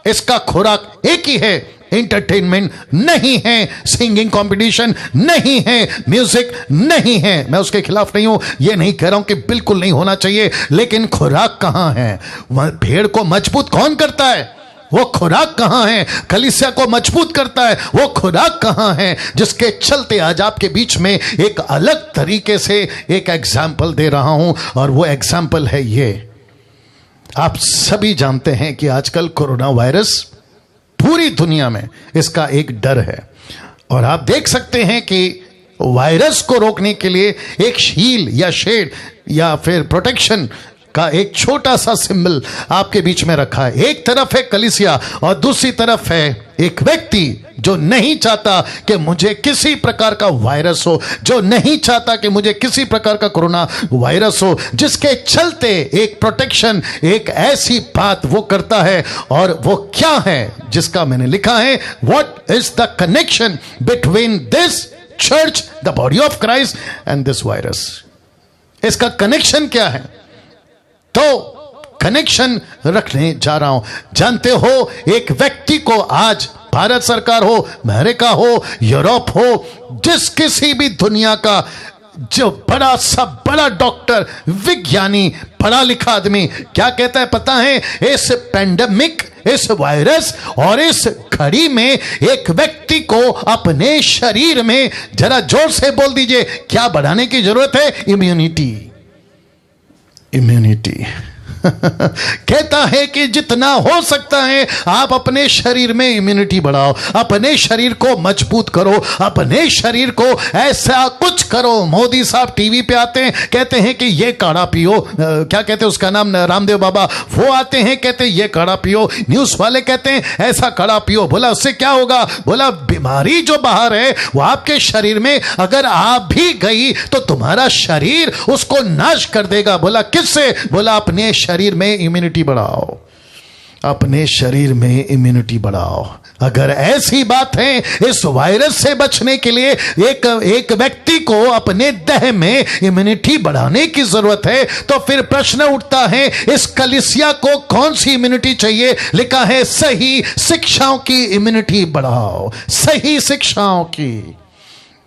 इसका खुराक एक ही है। एंटरटेनमेंट नहीं है, सिंगिंग कंपटीशन नहीं है, म्यूजिक नहीं है। मैं उसके खिलाफ नहीं हूं, ये नहीं कह रहा हूं कि बिल्कुल नहीं होना चाहिए, लेकिन खुराक कहां है? भेड़ को मजबूत कौन करता है? वो खुराक कहां है? कलीसिया को मजबूत करता है वो खुराक कहां है? जिसके चलते आज आपके बीच में एक अलग तरीके से एक एग्जाम्पल दे रहा हूं, और वो एग्जाम्पल है ये। आप सभी जानते हैं कि आजकल कोरोना वायरस पूरी दुनिया में इसका एक डर है, और आप देख सकते हैं कि वायरस को रोकने के लिए एक शील्ड या शेड या फिर प्रोटेक्शन का एक छोटा सा सिंबल आपके बीच में रखा है। एक तरफ है कलीसिया और दूसरी तरफ है एक व्यक्ति जो नहीं चाहता कि मुझे किसी प्रकार का वायरस हो, जो नहीं चाहता कि मुझे किसी प्रकार का कोरोना वायरस हो, जिसके चलते एक प्रोटेक्शन, एक ऐसी बात वो करता है। और वो क्या है? जिसका मैंने लिखा है, what is the connection between this church, the body of Christ, and this virus? इसका कनेक्शन क्या है? तो कनेक्शन रखने जा रहा हूं। जानते हो, एक व्यक्ति को आज भारत सरकार हो, अमेरिका हो, यूरोप हो, जिस किसी भी दुनिया का जो बड़ा सा बड़ा डॉक्टर, विज्ञानी, पढ़ा लिखा आदमी क्या कहता है पता है? इस पेंडेमिक, इस वायरस और इस घड़ी में एक व्यक्ति को अपने शरीर में, जरा जोर से बोल दीजिए, क्या बढ़ाने की जरूरत है? इम्यूनिटी। इम्यूनिटी। कहता है कि जितना हो सकता है आप अपने शरीर में इम्यूनिटी बढ़ाओ, अपने शरीर को मजबूत करो, अपने शरीर को ऐसा कुछ करो। मोदी साहब टीवी पे आते हैं, कहते हैं कि ये काढ़ा पियो, क्या कहते हैं उसका नाम, रामदेव बाबा, वो आते हैं कहते हैं ये काढ़ा पियो, न्यूज वाले कहते हैं ऐसा काढ़ा पियो। बोला उससे क्या होगा? बोला बीमारी जो बाहर है वो आपके शरीर में अगर आप भी गई तो तुम्हारा शरीर उसको नाश कर देगा। बोला किससे? बोला अपने शरीर में इम्यूनिटी बढ़ाओ, अपने शरीर में इम्यूनिटी बढ़ाओ। अगर ऐसी बात है, इस वायरस से बचने के लिए एक व्यक्ति को अपने देह में इम्यूनिटी बढ़ाने की जरूरत है, तो फिर प्रश्न उठता है इस कलीसिया को कौन सी इम्यूनिटी चाहिए? लिखा है सही शिक्षाओं की इम्यूनिटी बढ़ाओ, सही शिक्षाओं की,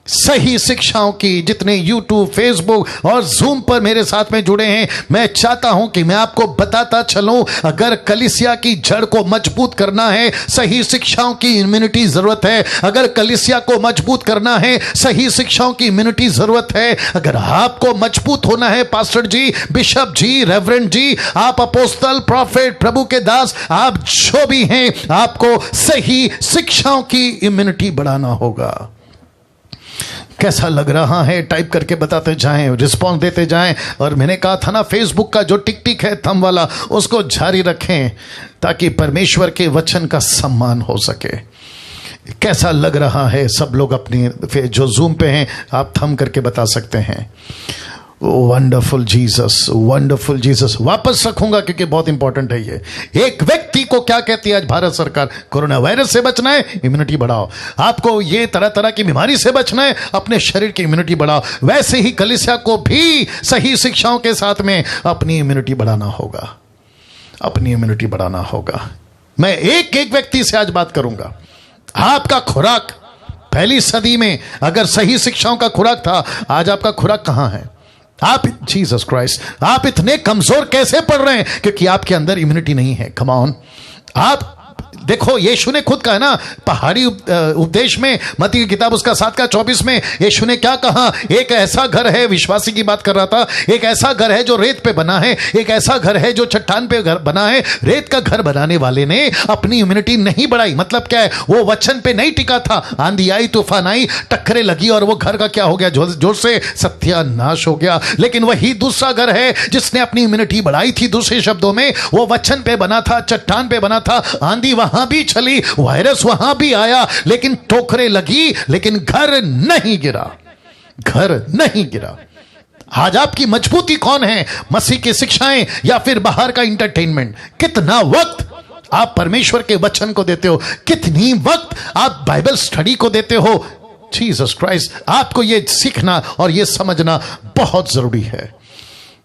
सही शिक्षाओं की। जितने यूट्यूब, फेसबुक और जूम पर मेरे साथ में जुड़े हैं, मैं चाहता हूं कि मैं आपको बताता चलूं, अगर कलीसिया की जड़ को मजबूत करना है, सही शिक्षाओं की इम्यूनिटी जरूरत है। अगर कलीसिया को मजबूत करना है, सही शिक्षाओं की इम्यूनिटी जरूरत है। अगर आपको मजबूत होना है, पास्टर जी, बिशप जी, रेवरेंड जी, आप अपोस्तल, प्रॉफिट, प्रभु के दास, आप जो भी हैं, आपको सही शिक्षाओं की इम्यूनिटी बढ़ाना होगा। कैसा लग रहा है? टाइप करके बताते जाएं, रिस्पॉन्स देते जाएं। और मैंने कहा था ना, फेसबुक का जो टिक टिक है थंब वाला, उसको जारी रखें ताकि परमेश्वर के वचन का सम्मान हो सके। कैसा लग रहा है? सब लोग अपनी जो जूम पे हैं आप थंब करके बता सकते हैं। Wonderful Jesus, wonderful Jesus. वापस रखूंगा क्योंकि बहुत इंपॉर्टेंट है ये। एक व्यक्ति को क्या कहती है आज भारत सरकार? कोरोना वायरस से बचना है, इम्यूनिटी बढ़ाओ। आपको ये तरह तरह की बीमारी से बचना है, अपने शरीर की इम्यूनिटी बढ़ाओ। वैसे ही कलीसिया को भी सही शिक्षाओं के साथ में अपनी इम्यूनिटी बढ़ाना होगा, अपनी इम्यूनिटी बढ़ाना होगा। मैं एक एक व्यक्ति से आज बात करूंगा। आपका खुराक पहली सदी में अगर सही शिक्षाओं का खुराक था, आज आपका खुराक कहां है? आप, जीसस क्राइस्ट, आप इतने कमजोर कैसे पड़ रहे हैं? क्योंकि आपके अंदर इम्यूनिटी नहीं है। कम ऑन, आप देखो, यीशु ने खुद कहा ना पहाड़ी उपदेश में, मत्ती की किताब उसका 7:24 में यीशु ने क्या कहा? एक ऐसा घर है, विश्वासी की बात कर रहा था, एक ऐसा घर है जो रेत पे बना है, एक ऐसा घर है जो चट्टान पे घर बना है। रेत का घर बनाने वाले ने अपनी इम्यूनिटी नहीं बढ़ाई। मतलब क्या है? वो वचन पे नहीं टिका था। आंधी आई, तूफान आई, टक्करें लगी और वो घर का क्या हो गया? जोर से सत्यानाश हो गया। लेकिन वही दूसरा घर है जिसने अपनी इम्यूनिटी बढ़ाई थी। दूसरे शब्दों में वो वचन पे बना था, चट्टान पे बना था, आंधी वहां भी चली, वायरस वहां भी आया, लेकिन ठोकरें लगी, लेकिन घर नहीं गिरा, घर नहीं गिरा। आज आपकी मजबूती कौन है? मसीह की शिक्षाएं या फिर बाहर का इंटरटेनमेंट? कितना वक्त आप परमेश्वर के वचन को देते हो? कितनी वक्त आप बाइबल स्टडी को देते हो? जीसस क्राइस्ट, आपको यह सीखना और यह समझना बहुत जरूरी है,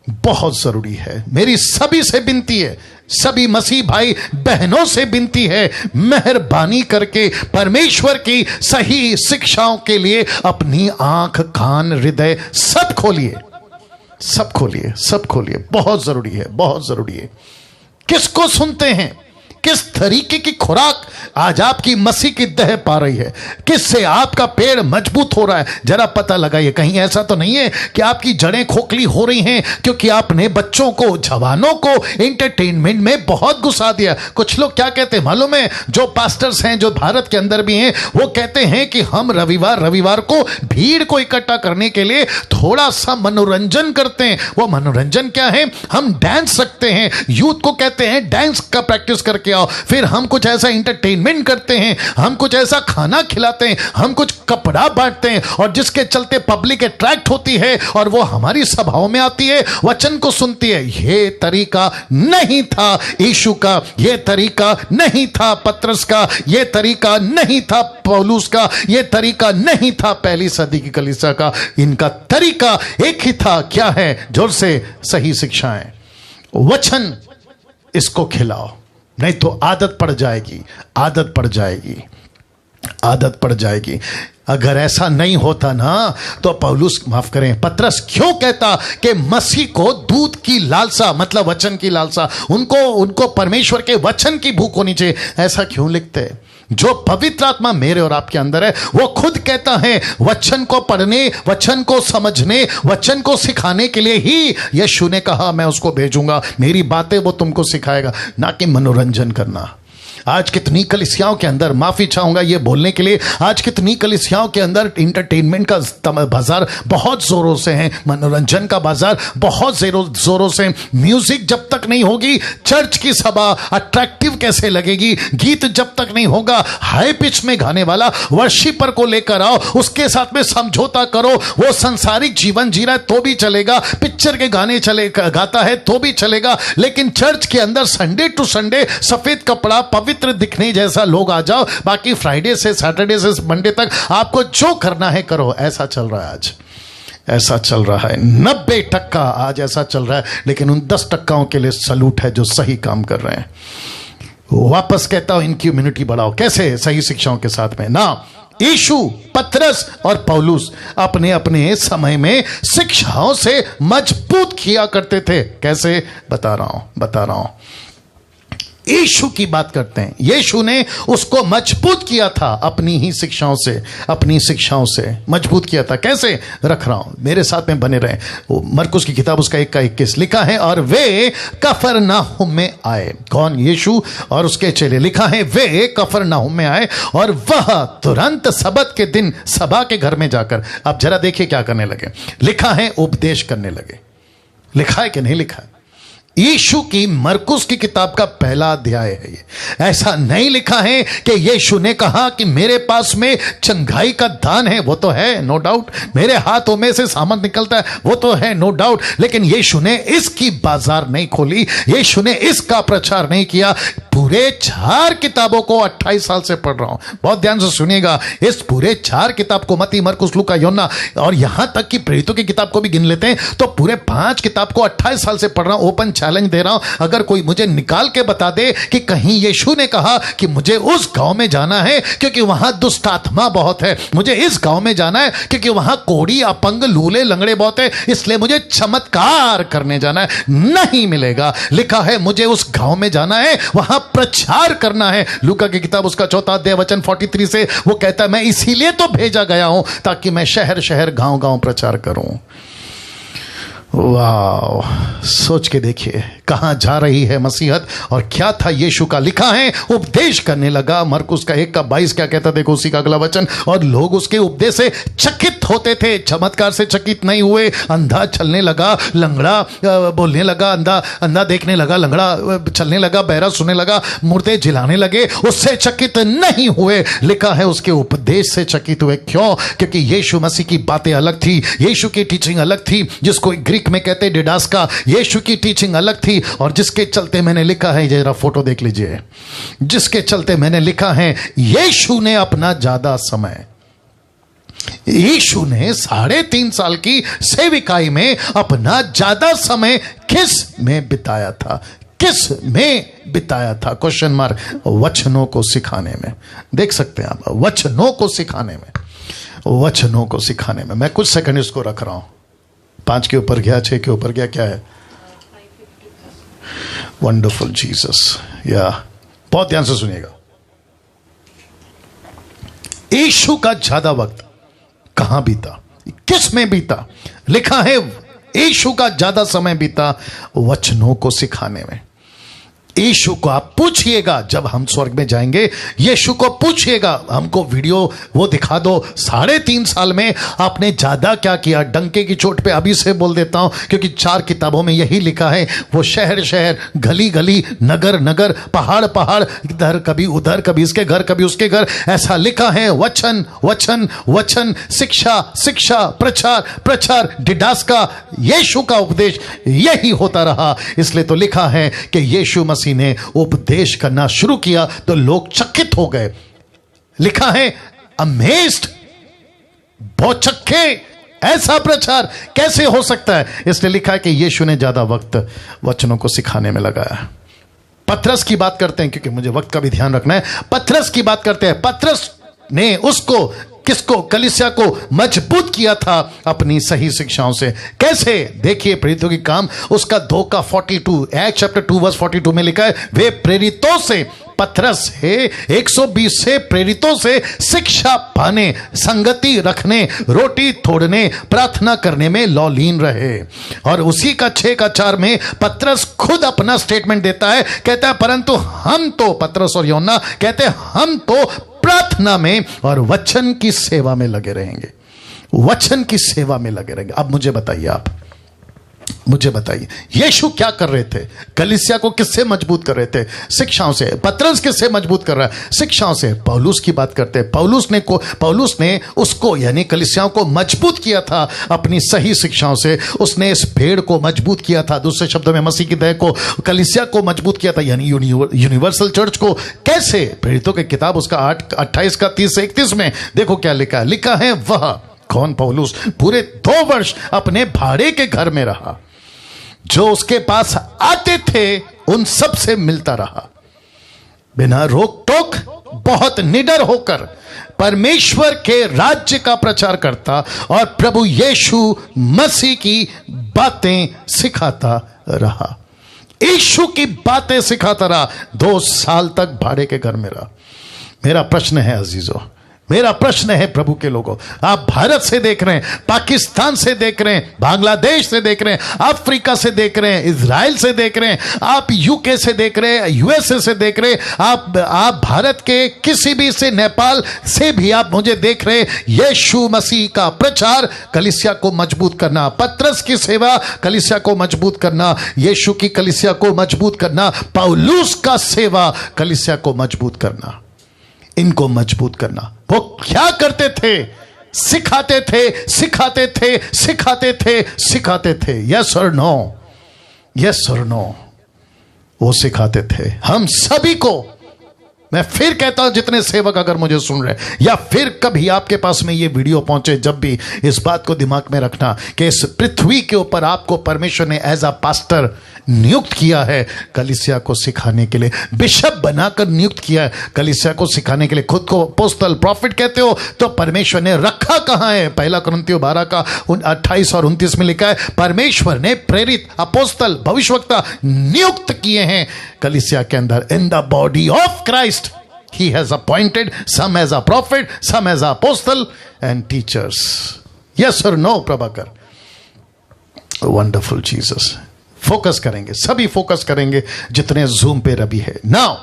बहुत जरूरी है। मेरी सभी से विनती है, सभी मसीह भाई बहनों से विनती है, मेहरबानी करके परमेश्वर की सही शिक्षाओं के लिए अपनी आंख, कान, हृदय सब खोलिए, सब खोलिए, सब खोलिए। बहुत जरूरी है, बहुत जरूरी है। किसको सुनते हैं? किस तरीके की खुराक आज आपकी मसीह की देह पा रही है? किससे आपका पेड़ मजबूत हो रहा है? जरा पता लगाइए। कहीं ऐसा तो नहीं है कि आपकी जड़ें खोखली हो रही हैं क्योंकि आपने बच्चों को, जवानों को एंटरटेनमेंट में बहुत घुसा दिया। कुछ लोग क्या कहते हैं मालूम है? जो पास्टर्स हैं, जो भारत के अंदर भी हैं, वो कहते हैं कि हम रविवार को भीड़ को इकट्ठा करने के लिए थोड़ा सा मनोरंजन करते हैं। वो मनोरंजन क्या है? हम डांस सकते हैं। यूथ को कहते हैं डांस का प्रैक्टिस करके आओ। फिर हम कुछ ऐसा एंटरटेनमेंट करते हैं, हम कुछ ऐसा खाना खिलाते हैं, हम कुछ कपड़ा बांटते हैं, और जिसके चलते पब्लिक अट्रैक्ट होती है और वो हमारी सभाओं में आती है, वचन को सुनती है। ये तरीका नहीं था यीशु का, ये तरीका नहीं था पतरस का, ये तरीका नहीं था पौलुस का, ये तरीका नहीं था पहली सदी की कलीसिया का। इनका तरीका एक ही था। क्या है? जोर से, सही शिक्षाएं, वचन, इसको खिलाओ, नहीं तो आदत पड़ जाएगी, आदत पड़ जाएगी, आदत पड़ जाएगी। अगर ऐसा नहीं होता ना तो पौलुस, माफ करें, पतरस क्यों कहता कि मसीह को दूध की लालसा, मतलब वचन की लालसा, उनको परमेश्वर के वचन की भूख होनी चाहिए? ऐसा क्यों लिखते? जो पवित्र आत्मा मेरे और आपके अंदर है, वो खुद कहता है वचन को पढ़ने, वचन को समझने, वचन को सिखाने के लिए ही यीशु ने कहा मैं उसको भेजूंगा, मेरी बातें वो तुमको सिखाएगा, ना कि मनोरंजन करना। आज कितनी कलीसियाओं के अंदर, माफी चाहूंगा ये बोलने के लिए, आज कितनी कलीसियाओं के अंदर इंटरटेनमेंट का बाजार बहुत जोरों से है, मनोरंजन का बाजार बहुत जोरों से। म्यूजिक जब तक नहीं होगी, चर्च की सभा अट्रैक्टिव कैसे लगेगी? गीत जब तक नहीं होगा, हाई पिच में गाने वाला वर्शिपर को लेकर आओ, उसके साथ में समझौता करो, वो संसारिक जीवन जी रहा है तो भी चलेगा, पिक्चर के गाने चले गाता है तो भी चलेगा, लेकिन चर्च के अंदर संडे टू संडे सफेद कपड़ा पवित्र दिखने जैसा लोग आ जाओ, बाकी फ्राइडे से सैटरडे से मंडे तक आपको जो करना है करो। ऐसा चल रहा है आज, ऐसा चल रहा है। 90% आज ऐसा चल रहा है, लेकिन उन 10% के लिए सलूट है जो सही काम कर रहे हैं। वापस कहता हूं, इनकी इम्यूनिटी बढ़ाओ। कैसे? सही शिक्षाओं के साथ में ना। यीशु, पतरस और पौलुस अपने अपने समय में शिक्षाओं से मजबूत किया करते थे। कैसे? बता रहा हूं। यीशु की बात करते हैं। यीशु ने उसको मजबूत किया था अपनी ही शिक्षाओं से, अपनी शिक्षाओं से मजबूत किया था। कैसे? रख रहा हूं, मेरे साथ में बने रहे। मरकुस की किताब उसका 1:21 लिखा है, और वे कफरनाहुम में आए। कौन? यीशु और उसके चेले। लिखा है वे कफरनाहुम में आए और वह तुरंत सबत के दिन सभा के घर में जाकर, अब जरा देखिए क्या करने लगे। लिखा है उपदेश करने लगे। लिखा है कि नहीं लिखा है? यीशु की मरकुस की किताब का पहला अध्याय है ये। ऐसा नहीं लिखा है कि यीशु ने कहा कि मेरे पास में चंगाई का दान है, वो तो है नो डाउट, मेरे हाथों में से सामान निकलता है, वो तो है नो डाउट, लेकिन यीशु ने इसकी बाजार नहीं खोली, यीशु ने इसका प्रचार नहीं किया। पूरे 4 किताबों को 28 साल से पढ़ रहा हूं, बहुत ध्यान से सुनिएगा। इस पूरे 4 किताब को, मत्ती, मरकुस, लूका, यूहन्ना और यहां तक कि प्रेरितों की किताब को भी गिन लेते हैं, तो पूरे 5 किताब को 28 साल से पढ़ रहा हूं। ओपन चैलेंज दे रहा हूं, अगर कोई मुझे निकाल के बता दे कि कहीं यीशु ने कहा कि मुझे उस गांव में जाना है क्योंकि वहां दुष्ट आत्मा बहुत है, मुझे इस गांव में जाना है क्योंकि वहां कोड़ी, अपंग, लूले, लंगड़े बहुत है, इसलिए मुझे चमत्कार करने जाना है, नहीं मिलेगा। लिखा है मुझे उस गांव में जाना है, वहां प्रचार करना है। लूका की किताब उसका 4 अध्याय वचन 43 से वो कहता है मैं इसीलिए तो भेजा गया हूं ताकि मैं शहर शहर गांव गांव प्रचार करूं। वाह, सोच के देखिए कहां जा रही है मसीहत और क्या था यीशु का। लिखा है उपदेश करने लगा। मरकुस का 1:22 क्या कहता, देखो उसी का अगला वचन, और लोग उसके उपदेश से चकित होते थे। चमत्कार से चकित नहीं हुए। अंधा चलने लगा, लंगड़ा बोलने लगा, अंधा देखने लगा, लंगड़ा चलने लगा, बहरा सुनने लगा, मुर्दे जिलाने लगे, उससे चकित नहीं हुए। लिखा है उसके उपदेश से चकित हुए। क्यों? क्योंकि यीशु मसीह की बातें अलग थी, यीशु की टीचिंग अलग थी, जिसको ग्रीक में कहते डिडास्का। यीशु की टीचिंग अलग थी, और जिसके चलते मैंने लिखा है, जरा फोटो देख लीजिए, जिसके चलते मैंने लिखा है यीशु ने अपना ज्यादा समय, यीशु ने 3.5 साल की सेविकाई में अपना ज्यादा समय किस में बिताया था? किस में बिताया था? Question mark. वचनों को सिखाने में। देख सकते हैं आप, वचनों को सिखाने में, वचनों को सिखाने में। मैं कुछ सेकंड इसको रख रहा हूं। 5 के ऊपर गया, 6 के ऊपर गया, क्या है? Wonderful Jesus. या बहुत ध्यान से सुनिएगा। यीशु का ज्यादा वक्त कहां बीता, किस में बीता? लिखा है यीशु का ज्यादा समय बीता वचनों को सिखाने में। यीशु को आप पूछिएगा, जब हम स्वर्ग में जाएंगे, यीशु को पूछिएगा, हमको वीडियो वो दिखा दो, 3.5 साल में आपने ज्यादा क्या किया। डंके की चोट पे अभी से बोल देता हूं, क्योंकि 4 किताबों में यही लिखा है। वो शहर शहर, गली गली, नगर नगर, पहाड़ पहाड़, इधर कभी उधर, कभी इसके घर कभी उसके घर, ऐसा लिखा है। वचन वचन वचन, शिक्षा शिक्षा, प्रचार प्रचार, डिडास्का, यीशु का उपदेश यही होता रहा। इसलिए तो लिखा है कि यीशु मसीह ने उपदेश करना शुरू किया तो लोग चकित हो गए। लिखा है अमेज्ड, बहुत चक्के, ऐसा प्रचार कैसे हो सकता है? इसलिए लिखा है कि यीशु ने ज्यादा वक्त वचनों को सिखाने में लगाया। पतरस की बात करते हैं, क्योंकि मुझे वक्त का भी ध्यान रखना है। पतरस की बात करते हैं। पतरस ने उसको, किसको? कलीसिया को मजबूत किया था अपनी सही शिक्षाओं से। कैसे? देखिए प्रेरितों की काम उसका 2:42, एक्ट चैप्टर 2 वर्स 42 में लिखा है, वे प्रेरितों से पतरस से 120 से प्रेरितों से शिक्षा पाने, संगति रखने, रोटी तोड़ने, प्रार्थना करने में लौलीन रहे। और उसी का 6:4 में पतरस खुद अपना स्टेटमेंट देता है, कहता है परंतु हम तो, पतरस और यूहन्ना कहते हैं, हम तो प्रार्थना में और वचन की सेवा में लगे रहेंगे। वचन की सेवा में लगे रहेंगे। अब मुझे बताइए, आप मुझे बताइए, यीशु क्या कर रहे थे? कलीसिया को किससे मजबूत कर रहे थे? शिक्षाओं से। पतरस किससे मजबूत कर रहा है? शिक्षाओं से। पौलुस की बात करते हैं, पौलुस ने उसको यानी कलीसियाओं को मजबूत किया था अपनी सही शिक्षाओं से। उसने इस भेड़ को मजबूत किया था, दूसरे शब्दों में मसीह की देह को, कलीसिया को मजबूत किया था, यानी यूनिवर्सल चर्च को। कैसे? प्रेरितों की किताब उसका 8:28 का 30 से 31 में देखो क्या लिखा है। लिखा है, वह कौन? पौलुस पूरे 2 वर्ष अपने भाड़े के घर में रहा, जो उसके पास आते थे उन सब से मिलता रहा, बिना रोक टोक बहुत निडर होकर परमेश्वर के राज्य का प्रचार करता और प्रभु यीशु मसीह की बातें सिखाता रहा। यीशु की बातें सिखाता रहा। 2 साल तक भाड़े के घर में रहा। मेरा प्रश्न है अजीजों, मेरा प्रश्न है प्रभु के लोगों, आप भारत से देख रहे हैं, पाकिस्तान से देख रहे हैं, बांग्लादेश से देख रहे हैं, अफ्रीका से देख रहे हैं, इजराइल से देख रहे हैं, आप यूके से देख रहे हैं, यूएसए से देख रहे हैं, आप भारत के किसी भी से, नेपाल से भी आप मुझे देख रहे हैं। यीशु मसीह का प्रचार कलीसिया को मजबूत करना, पतरस की सेवा कलीसिया को मजबूत करना, यीशु की कलीसिया को मजबूत करना, पौलुस का सेवा कलीसिया को मजबूत करना, इनको मजबूत करना। वो क्या करते थे? सिखाते थे, सिखाते थे, सिखाते थे, सिखाते थे। यस और नो? यस और नो? वो सिखाते थे हम सभी को। मैं फिर कहता हूं, जितने सेवक अगर मुझे सुन रहे हैं या फिर कभी आपके पास में ये वीडियो पहुंचे, जब भी इस बात को दिमाग में रखना कि इस पृथ्वी के ऊपर आपको परमेश्वर ने एज अ पास्टर नियुक्त किया है कलीसिया को सिखाने के लिए, बिशप बनाकर नियुक्त किया है कलीसिया को सिखाने के लिए। खुद को अपोस्तल, प्रॉफिट कहते हो तो परमेश्वर ने रखा कहां है? 1 कुरिन्थियों 12 का 28 और 29 में लिखा है, परमेश्वर ने प्रेरित, अपोस्तल, भविष्यवक्ता नियुक्त किए हैं कलीसिया के अंदर, in the body of Christ. He has appointed some as a prophet, some as a apostle and teachers. Yes or no, Prabhakar? Wonderful Jesus. Focus करेंगे, सभी फोकस करेंगे जितने जूम पे रवि है। नाउ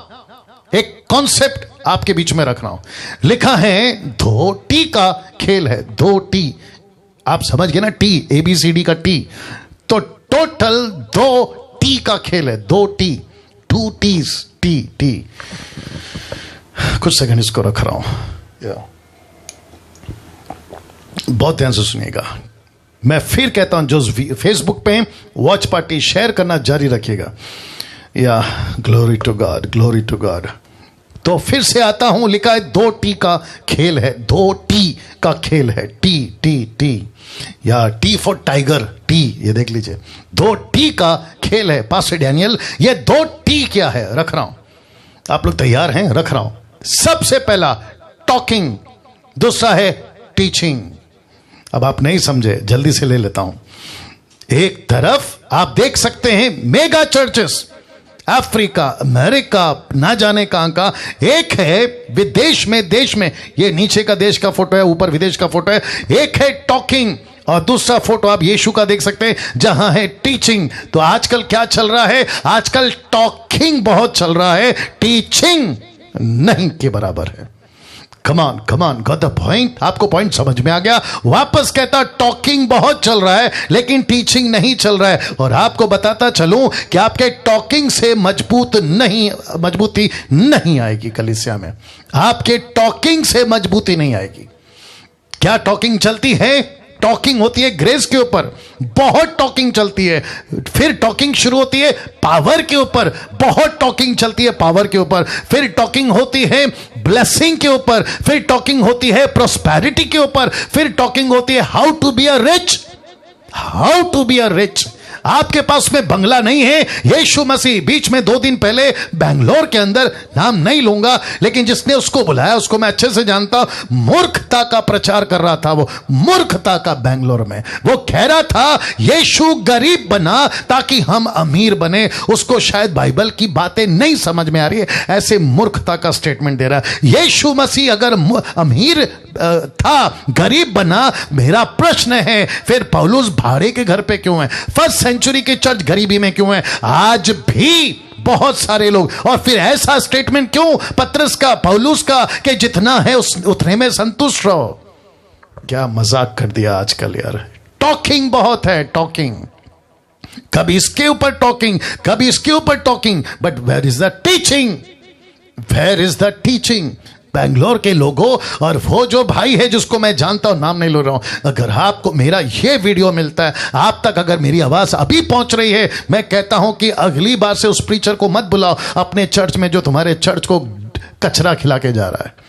एक कॉन्सेप्ट आपके बीच में रख रहा हूं। लिखा है 2 टी का खेल है। 2 टी, आप समझ गए ना? टी, ABCD का टी, तो टोटल 2 टी का खेल है। 2 टी, 2 टीज, टी टी। कुछ सेकंड इसको रख रहा हूं, बहुत ध्यान से सुनिएगा। मैं फिर कहता हूं, जो फेसबुक पे वॉच पार्टी शेयर करना जारी रखिएगा। या glory to God, glory to God. तो फिर से आता हूं, लिखा है 2 टी का खेल है। 2 टी का खेल है। टी टी टी, या टी फॉर टाइगर, टी, ये देख लीजिए। 2 टी का खेल है। पास्टर डैनियल, ये 2 टी क्या है? रख रहा हूं, आप लोग तैयार हैं? रख रहा हूं। सबसे पहला टॉकिंग, दूसरा है टीचिंग। अब आप नहीं समझे, जल्दी से ले लेता हूं। एक तरफ आप देख सकते हैं मेगा चर्चेस, अफ्रीका, अमेरिका, ना जाने कहां का। एक है विदेश में, देश में, ये नीचे का देश का फोटो है, ऊपर विदेश का फोटो है। एक है टॉकिंग और दूसरा फोटो आप यीशु का देख सकते हैं जहां है टीचिंग। तो आजकल क्या चल रहा है? आजकल टॉकिंग बहुत चल रहा है, टीचिंग नहीं के बराबर है। कमान कमान, गॉट द पॉइंट? आपको पॉइंट समझ में आ गया? वापस कहता, टॉकिंग बहुत चल रहा है लेकिन टीचिंग नहीं चल रहा है। और आपको बताता चलूं कि आपके टॉकिंग से मजबूती नहीं आएगी कलीसिया में। आपके टॉकिंग से मजबूती नहीं आएगी। क्या टॉकिंग चलती है? टॉकिंग होती है ग्रेस के ऊपर, बहुत टॉकिंग चलती है। फिर टॉकिंग शुरू होती है पावर के ऊपर, बहुत टॉकिंग चलती है पावर के ऊपर। फिर टॉकिंग होती है ब्लेसिंग के ऊपर, फिर टॉकिंग होती है प्रोस्पेरिटी के ऊपर, फिर टॉकिंग होती है how to be a rich, how to be a rich. आपके पास में बंगला नहीं है। यीशु मसीह बीच में 2 दिन पहले बेंगलोर के अंदर, नाम नहीं लूंगा, लेकिन जिसने उसको बुलाया उसको मैं अच्छे से जानता हूं, मूर्खता का प्रचार कर रहा था। वो मूर्खता का बेंगलोर में वो कह रहा था यीशु गरीब बना ताकि हम अमीर बने। उसको शायद बाइबल की बातें नहीं समझ में आ रही है, ऐसे मूर्खता का स्टेटमेंट दे रहा है। यीशु मसीह अगर अमीर था, गरीब बना, मेरा प्रश्न है फिर पौलुस भाड़े के घर पे क्यों है? फर्स्ट सेंचुरी की चर्च गरीबी में क्यों है? आज भी बहुत सारे लोग, और फिर ऐसा स्टेटमेंट क्यों पत्रस का, पौलुस का, कि जितना है उतने में संतुष्ट रहो। क्या मजाक कर दिया आजकल यार। टॉकिंग बहुत है, टॉकिंग, कभी इसके ऊपर टॉकिंग, कभी इसके ऊपर talking, but where is the teaching? Where is the teaching? Bangalore के लोगों, और वो जो भाई है जिसको मैं जानता हूं, नाम नहीं ले रहा हूं, अगर आपको मेरा ये वीडियो मिलता है, आप तक अगर मेरी आवाज अभी पहुंच रही है, मैं कहता हूं कि अगली बार से उस प्रीचर को मत बुलाओ अपने चर्च में जो तुम्हारे चर्च को कचरा खिला के जा रहा है।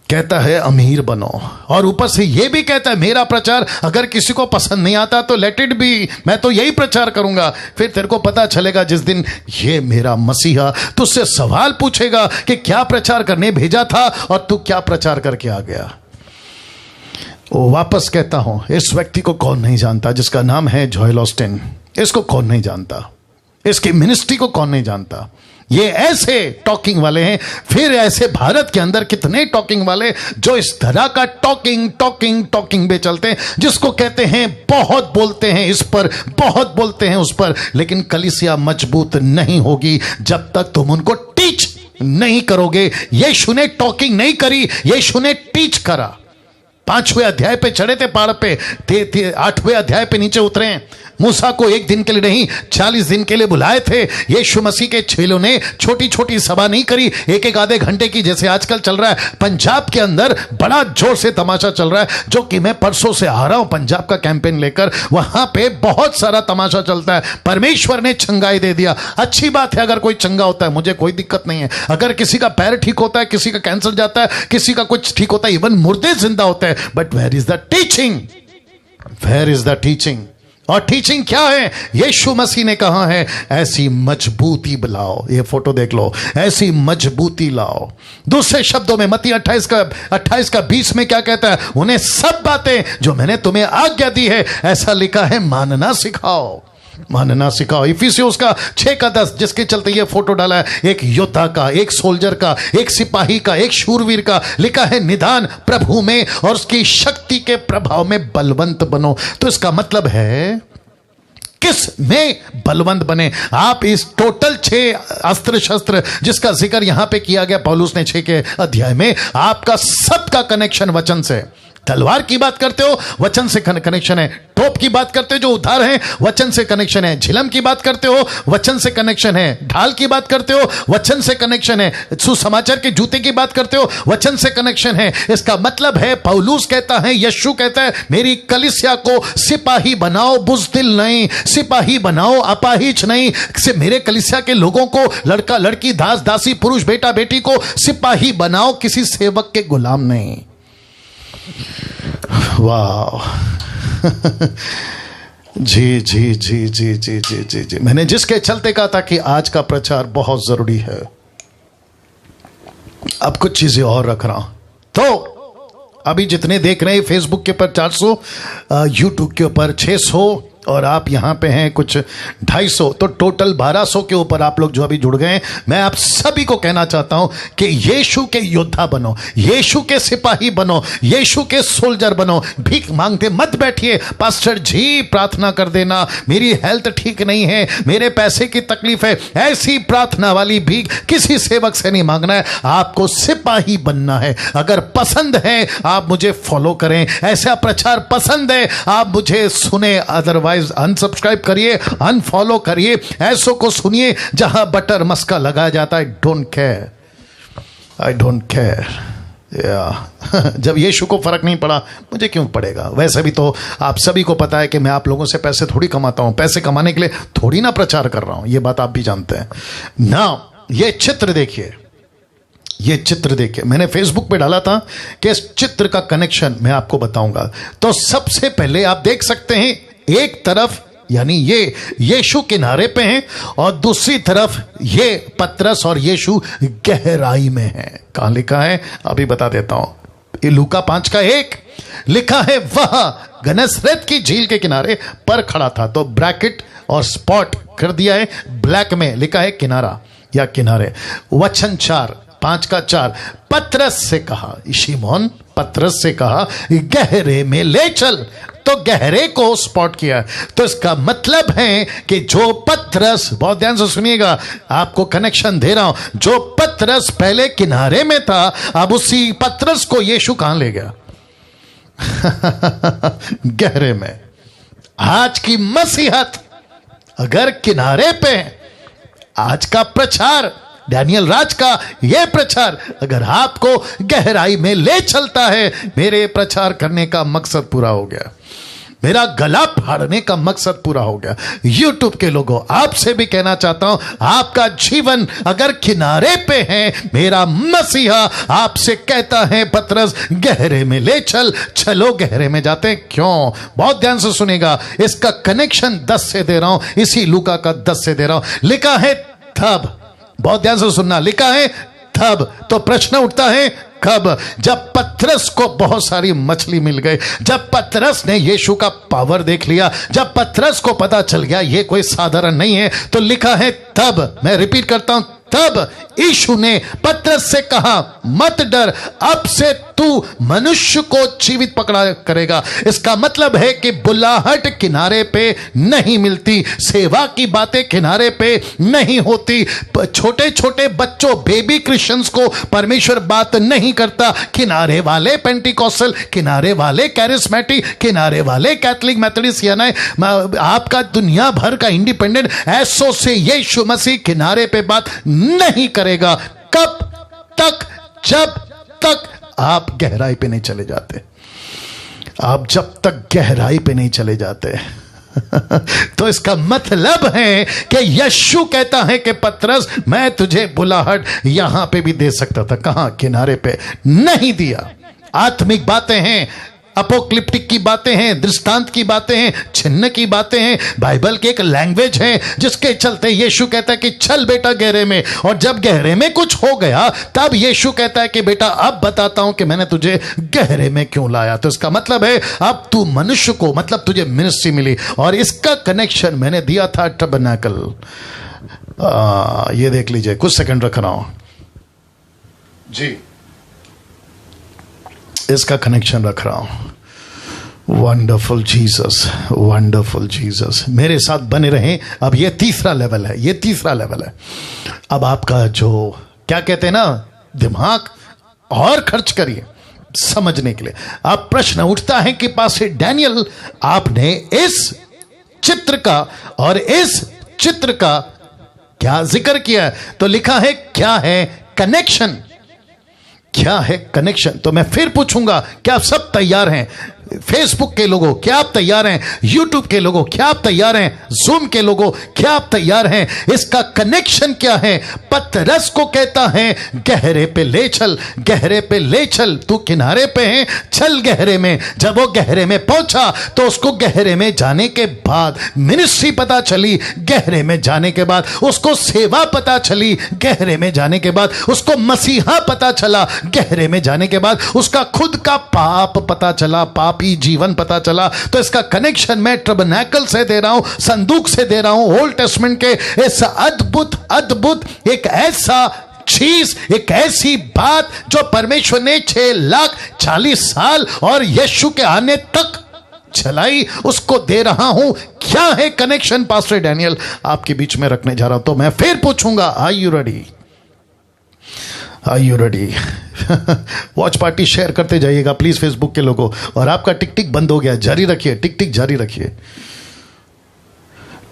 कहता है अमीर बनो, और ऊपर से ये भी कहता है मेरा प्रचार अगर किसी को पसंद नहीं आता तो लेट इट बी, मैं तो यही प्रचार करूंगा। फिर तेरे को पता चलेगा जिस दिन ये मेरा मसीहा तुझसे सवाल पूछेगा कि क्या प्रचार करने भेजा था और तू क्या प्रचार करके आ गया। वो वापस कहता हूं, इस व्यक्ति को कौन नहीं जानता जिसका नाम है जोएल ऑस्टिन? इसको कौन नहीं जानता? इसकी मिनिस्ट्री को कौन नहीं जानता? ये ऐसे टॉकिंग वाले हैं। फिर ऐसे भारत के अंदर कितने टॉकिंग वाले जो इस तरह का टॉकिंग पे चलते हैं, जिसको कहते हैं बहुत बोलते हैं इस पर, बहुत बोलते हैं उस पर, लेकिन कलीसिया मजबूत नहीं होगी जब तक तुम उनको टीच नहीं करोगे। यीशु ने टॉकिंग नहीं करी, यीशु ने टीच करा। 5वें अध्याय पे चढ़े थे पहाड़ पे, 8वें अध्याय पे नीचे उतरे। मूसा को 1 दिन के लिए नहीं 40 दिन के लिए बुलाए थे। यीशु मसीह के चेलों ने छोटी छोटी सभा नहीं करी, एक आधे घंटे की, जैसे आजकल चल रहा है। पंजाब के अंदर बड़ा जोर से तमाशा चल रहा है, जो कि मैं परसों से आ रहा हूं पंजाब का कैंपेन लेकर। वहां पे बहुत सारा तमाशा चलता है। परमेश्वर ने चंगाई दे दिया, अच्छी बात है। अगर कोई चंगा होता है मुझे कोई दिक्कत नहीं है। अगर किसी का पैर ठीक होता है, किसी का कैंसर जाता है, किसी का कुछ ठीक होता है, इवन मुर्दे जिंदा होते हैं। But where is the teaching? Where is the teaching? और टीचिंग क्या है? यीशु मसीह ने कहा है ऐसी मजबूती लाओ। ये फोटो देख लो, ऐसी मजबूती लाओ। दूसरे शब्दों में मत्ती 28 का 20 में क्या कहता है? उन्हें सब बातें जो मैंने तुम्हें आज्ञा दी है, ऐसा लिखा है, मानना सिखाओ, मानना सिखाओ। इफिसियों का 6:10, जिसके चलते ये फोटो डाला है, एक योद्धा का, एक सोल्जर का, एक सिपाही का, एक शूरवीर का। लिखा है निदान प्रभु में और उसकी शक्ति के प्रभाव में बलवंत बनो। तो इसका मतलब है किस में बलवंत बने आप? इस टोटल 6 अस्त्र शस्त्र जिसका जिक्र यहां पे किया गया पौलुस ने 6 के अध्याय में, आपका सबका कनेक्शन वचन से। तलवार की बात करते हो, वचन से कनेक्शन है। तोप की बात करते हो, जो उद्धार है, वचन से कनेक्शन है। झिलम की बात करते हो, वचन से कनेक्शन है। ढाल की बात करते हो, वचन से कनेक्शन है। सुसमाचार के जूते की बात करते हो, वचन से कनेक्शन है। इसका मतलब है पौलुस कहता है, यीशु कहता है, मेरी कलीसिया को सिपाही बनाओ, बुज़दिल नहीं, सिपाही बनाओ, अपाहिज नहीं। मेरे कलीसिया के लोगों को, लड़का लड़की, दास दासी, पुरुष बेटा बेटी को सिपाही बनाओ, किसी सेवक के गुलाम नहीं। वाह जी जी जी जी जी जी जी जी। मैंने जिसके चलते कहा था कि आज का प्रचार बहुत जरूरी है, अब कुछ चीजें और रख रहा हूं। तो अभी जितने देख रहे हैं फेसबुक के ऊपर 400, यूट्यूब के ऊपर 600, और आप यहां पे हैं कुछ 250, तो टोटल 1200 के ऊपर आप लोग जो अभी जुड़ गए हैं। मैं आप सभी को कहना चाहता हूं कि यीशु के योद्धा बनो, यीशु के सिपाही बनो, यीशु के सोल्जर बनो। भीख मांगते मत बैठिए, पास्टर जी प्रार्थना कर देना, मेरी हेल्थ ठीक नहीं है, मेरे पैसे की तकलीफ है। ऐसी प्रार्थना वाली भीख किसी सेवक से नहीं मांगना है, आपको सिपाही बनना है। अगर पसंद है आप मुझे फॉलो करें, ऐसा प्रचार पसंद है आप मुझे सुने, अदरवाइज अनसब्सक्राइब करिए, अनफॉलो करिए। ऐसों को सुनिए जहां बटर मस्का लगाया जाता है। Don't care, I don't care. जब यीशु को फर्क नहीं पड़ा, मुझे क्यों पड़ेगा? वैसे भी तो आप सभी को पता है कि मैं आप लोगों से पैसे थोड़ी कमाता हूं, पैसे कमाने के लिए थोड़ी ना प्रचार कर रहा हूं, ये बात आप भी जानते हैं ना। ये चित्र देखिए, ये चित्र देखिए, मैंने फेसबुक पे डाला था कि इस चित्र का कनेक्शन मैं आपको बताऊंगा। तो सबसे पहले आप देख सकते हैं, एक तरफ यानी ये यीशु किनारे पे हैं और दूसरी तरफ ये पतरस और यीशु गहराई में हैं। कहां लिखा है अभी बता देता हूं। ये लूका 5:1 लिखा है, वह गन्नेसरेत की झील के किनारे पर खड़ा था। तो ब्रैकेट और स्पॉट कर दिया है, ब्लैक में लिखा है किनारा या किनारे। वचन 5:4 पतरस से कहा, शिमोन पतरस से कहा गहरे में ले चल। तो गहरे को स्पॉट किया। तो इसका मतलब है कि जो पतरस, बहुत ध्यान से सुनिएगा, आपको कनेक्शन दे रहा हूं, जो पतरस पहले किनारे में था, अब उसी पतरस को यीशु कहां ले गया? गहरे में। आज की मसीहत अगर किनारे पे, आज का प्रचार, डैनियल राज का यह प्रचार अगर आपको गहराई में ले चलता है, मेरे प्रचार करने का मकसद पूरा हो गया, मेरा गला फाड़ने का मकसद पूरा हो गया। यूट्यूब के लोगों, आपसे भी कहना चाहता हूं, आपका जीवन अगर किनारे पे है, मेरा मसीहा आपसे कहता है पतरस गहरे में ले चल। चलो गहरे में जाते हैं। क्यों? बहुत ध्यान से सुनेगा, इसका कनेक्शन 10 से दे रहा हूं, इसी लूका का 10 से दे रहा हूं। लिखा है तब, बहुत ध्यान से सुनना, लिखा है तब। तो प्रश्न उठता है कब? जब पतरस को बहुत सारी मछली मिल गई, जब पतरस ने यीशु का पावर देख लिया, जब पतरस को पता चल गया ये कोई साधारण नहीं है। तो लिखा है तब, मैं रिपीट करता हूं, तब यीशु ने पतरस से कहा मत डर, अब से तू मनुष्य को जीवित पकड़ा करेगा। इसका मतलब है कि बुलाहट किनारे पे नहीं मिलती, सेवा की बातें किनारे पे नहीं होती, छोटे छोटे बच्चों, बेबी क्रिश्चियंस को परमेश्वर बात नहीं करता। किनारे वाले पेंटिकॉस्टल, किनारे वाले कैरिस्मेटिक, किनारे वाले कैथलिक, मेथोडिस्ट, या नहीं आपका दुनिया भर का इंडिपेंडेंट, ऐसों से यीशु मसीह किनारे पे बात नहीं करेगा। कब तक? जब तक आप गहराई पे नहीं चले जाते। आप जब तक गहराई पे नहीं चले जाते तो इसका मतलब है कि यीशु कहता है कि पतरस, मैं तुझे बुलाहट यहां पे भी दे सकता था, कहां? किनारे पे नहीं दिया। आत्मिक बातें हैं, अपोक्लिप्टिक की बातें हैं, दृष्टांत की बातें हैं, चिन्ह की बातें हैं, बाइबल की एक लैंग्वेज है जिसके चलते यीशु कहता है कि चल बेटा गहरे में। और जब गहरे में कुछ हो गया, तब यीशु कहता है कि बेटा अब बताता हूं कि मैंने तुझे गहरे में क्यों लाया। तो इसका मतलब है अब तू मनुष्य को, मतलब तुझे मिनिस्ट्री मिली। और इसका कनेक्शन मैंने दिया था टबरनेकल। ये देख लीजिए, कुछ सेकंड रख रहा हूं जी, इसका कनेक्शन रख रहा हूं। वंडरफुल जीसस, वंडरफुल जीसस, मेरे साथ बने रहें। अब ये तीसरा लेवल है, ये तीसरा लेवल है। अब आपका जो क्या कहते हैं ना, दिमाग और खर्च करिए समझने के लिए। अब प्रश्न उठता है कि पास्टर डैनियल, आपने इस चित्र का और इस चित्र का क्या जिक्र किया है? तो लिखा है क्या है कनेक्शन, क्या है कनेक्शन? तो मैं फिर पूछूंगा, क्या आप सब तैयार हैं? फेसबुक के लोगों, क्या आप तैयार हैं? यूट्यूब के लोगों, क्या आप तैयार हैं? जूम के लोगों, क्या आप तैयार हैं? इसका कनेक्शन क्या है? पतरस को कहता है गहरे पे ले चल, गहरे पे ले चल, तू किनारे पे है, चल गहरे में। जब वो गहरे में पहुंचा तो उसको गहरे में जाने के बाद मिनिस्ट्री पता चली, गहरे में जाने के बाद उसको सेवा पता चली, गहरे में जाने के बाद उसको मसीहा पता चला, गहरे में जाने के बाद उसका खुद का पाप पता चला, पापी जीवन पता चला। तो इसका कनेक्शन मैं टबरनेकल से दे रहा हूं, संदूक से दे रहा हूं, ओल्ड टेस्टमेंट के इस अद्भुत अद्भुत एक ऐसा चीज, एक ऐसी बात जो परमेश्वर ने 6,40,000 साल और यीशु के आने तक चलाई, उसको दे रहा हूं। क्या है कनेक्शन पास्टर डैनियल? आपके बीच में रखने जा रहा हूं। तो मैं फिर पूछूंगा, are you ready? Are you ready? Watch party share करते जाइएगा प्लीज फेसबुक के लोगों। और आपका टिक टिक बंद हो गया, जारी रखिए, टिक टिक जारी रखिए,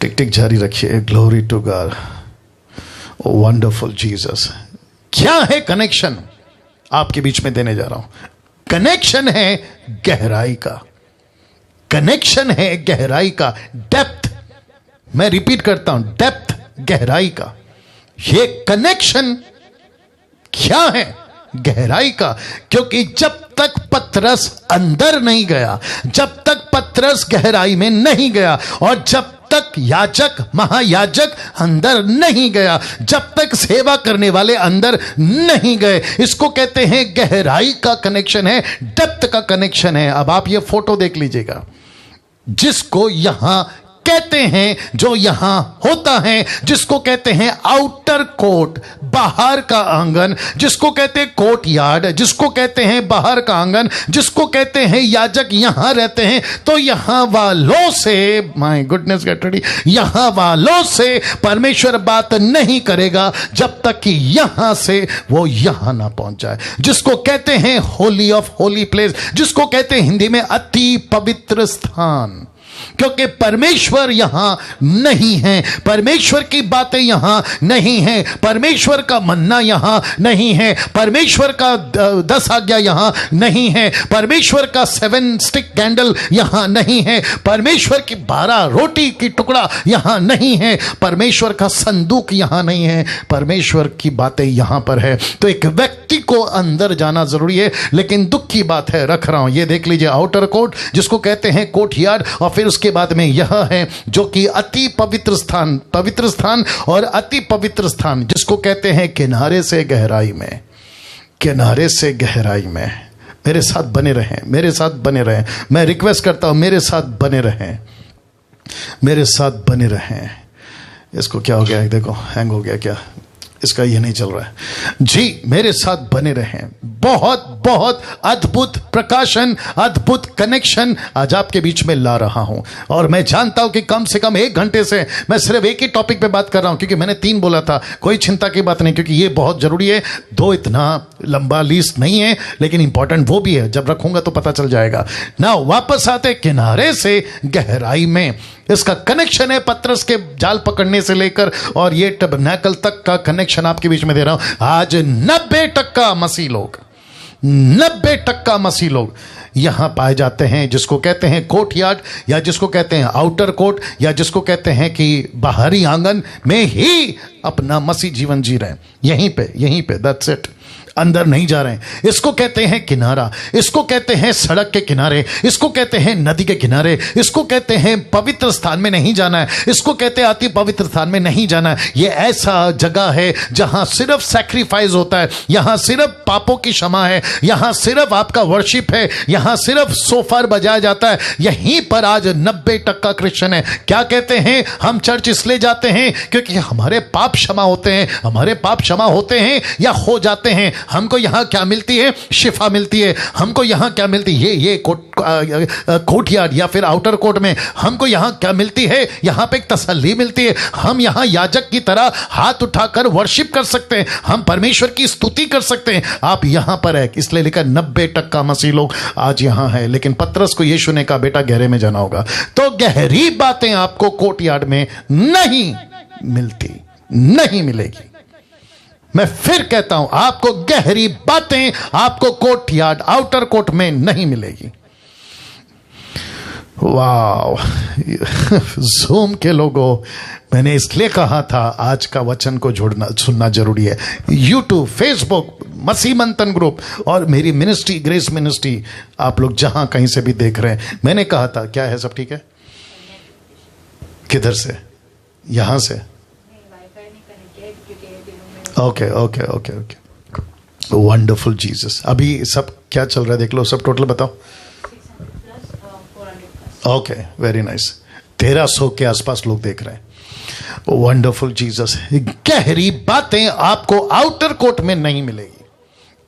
टिक टिक जारी रखिए। Glory to God, wonderful Jesus. क्या है कनेक्शन? आपके बीच में देने जा रहा हूं। कनेक्शन है गहराई का, कनेक्शन है गहराई का, डेप्थ। मैं रिपीट करता हूं, डेप्थ, गहराई का। ये कनेक्शन क्या है? गहराई का। क्योंकि जब तक पतरस अंदर नहीं गया, जब तक पतरस गहराई में नहीं गया, और जब तक याजक महायाजक अंदर नहीं गया, जब तक सेवा करने वाले अंदर नहीं गए। इसको कहते हैं गहराई का कनेक्शन है, डेप्थ का कनेक्शन है। अब आप ये फोटो देख लीजिएगा, जिसको यहां कहते हैं, जो यहां होता है, जिसको कहते हैं आउटर कोर्ट, बाहर का आंगन, जिसको कहते हैं कोर्ट यार्ड, जिसको कहते हैं बाहर का आंगन, जिसको कहते हैं याजक यहां रहते हैं। तो यहां वालों से, माय गुडनेस गेट रेडी, यहां वालों से परमेश्वर बात नहीं करेगा जब तक कि यहां से वो यहां ना पहुंच जाए। जिसको कहते हैं होली ऑफ होली प्लेस, जिसको कहते हैं हिंदी में अति पवित्र स्थान, क्योंकि परमेश्वर यहां नहीं है, परमेश्वर की बातें यहां नहीं है, परमेश्वर का मन्ना यहां नहीं है, परमेश्वर का 10 आज्ञा यहां नहीं है, परमेश्वर का 7 स्टिक कैंडल यहां नहीं है, परमेश्वर की 12 रोटी की टुकड़ा यहां नहीं है, परमेश्वर का संदूक यहां नहीं है, परमेश्वर की बातें यहां पर है। तो एक व्यक्ति को अंदर जाना जरूरी है। लेकिन दुख की बात है, रख रहा हूं, ये देख लीजिए, आउटर कोर्ट जिसको कहते हैं कोर्ट यार्ड, और फिर उसके बाद में यह है जो कि अति पवित्र स्थान, पवित्र स्थान और अति पवित्र स्थान, जिसको कहते हैं किनारे से गहराई में, किनारे से गहराई में। मेरे साथ बने रहें, मेरे साथ बने रहें, मैं रिक्वेस्ट करता हूं, मेरे साथ बने रहें, मेरे साथ बने रहें। इसको क्या हो गया है, देखो हैंग हो गया क्या, इसका ये नहीं चल रहा है जी, मेरे साथ बने रहें। बहुत बहुत अद्भुत प्रकाशन, अद्भुत कनेक्शन आज आपके बीच में ला रहा हूं। और मैं जानता हूं कि कम से कम 1 घंटे से मैं सिर्फ एक ही टॉपिक पे बात कर रहा हूं, क्योंकि मैंने 3 बोला था। कोई चिंता की बात नहीं, क्योंकि ये बहुत जरूरी है। 2 इतना लंबा लिस्ट नहीं है, लेकिन इंपॉर्टेंट वो भी है, जब रखूंगा तो पता चल जाएगा ना। वापस आते किनारे से गहराई में, इसका कनेक्शन है पतरस के जाल पकड़ने से लेकर और ये टबरनैकल तक का कनेक्शन आपके बीच में दे रहा हूं। आज 90% मसीह लोग, 90% मसीह लोग यहां पाए जाते हैं, जिसको कहते हैं कोर्ट यार्ड, या जिसको कहते हैं आउटर कोर्ट, या जिसको कहते हैं कि बाहरी आंगन में ही अपना मसीह जीवन जी रहे हैं। यहीं पे दैट्स इट, अंदर नहीं जा रहे हैं। इसको कहते हैं किनारा, इसको कहते हैं सड़क के किनारे, इसको कहते हैं नदी के किनारे, इसको कहते हैं पवित्र स्थान में नहीं जाना है, इसको कहते हैं अति पवित्र स्थान में नहीं जाना है। ये ऐसा जगह है जहां सिर्फ सैक्रिफाइस होता है, यहां सिर्फ पापों की क्षमा है, यहां सिर्फ आपका वर्शिप है, यहां सिर्फ सोफर बजाया जाता है। यहीं पर आज 90% क्रिश्चियन है। क्या कहते हैं, हम चर्च इसलिए जाते हैं क्योंकि हमारे पाप क्षमा होते हैं, हमारे पाप क्षमा होते हैं या हो जाते हैं। हमको यहां क्या मिलती है, शिफा मिलती है। हमको यहां क्या मिलती है, ये कोर्ट यार्ड या फिर आउटर कोर्ट में हमको यहां क्या मिलती है, यहां पे एक तसल्ली मिलती है। हम यहां याजक की तरह हाथ उठाकर वर्शिप कर सकते हैं, हम परमेश्वर की स्तुति कर सकते हैं। आप यहां पर है, इसलिए लिखा 90% मसीह लोग आज यहां है। लेकिन पतरस को यीशु ने कहा, बेटा गहरे में जाना होगा। तो गहरी बातें आपको कोर्ट यार्ड में नहीं मिलती, नहीं मिलेगी। मैं फिर कहता हूं, आपको गहरी बातें आपको कोर्ट यार्ड आउटर कोर्ट में नहीं मिलेगी। वाह ज़ूम के लोगों, मैंने इसलिए कहा था आज का वचन को जोड़ना सुनना जरूरी है। यूट्यूब, फेसबुक, मसीह मंथन ग्रुप और मेरी मिनिस्ट्री ग्रेस मिनिस्ट्री, आप लोग जहां कहीं से भी देख रहे हैं, मैंने कहा था, क्या है, सब ठीक है? किधर से? यहां से? Okay okay okay okay, wonderful Jesus. अभी सब क्या चल रहा है देख लो, सब टोटल बताओ। Okay, very nice. 1300 के आसपास लोग देख रहे हैं। Wonderful Jesus. गहरी बातें आपको आउटर कोर्ट में नहीं मिलेगी,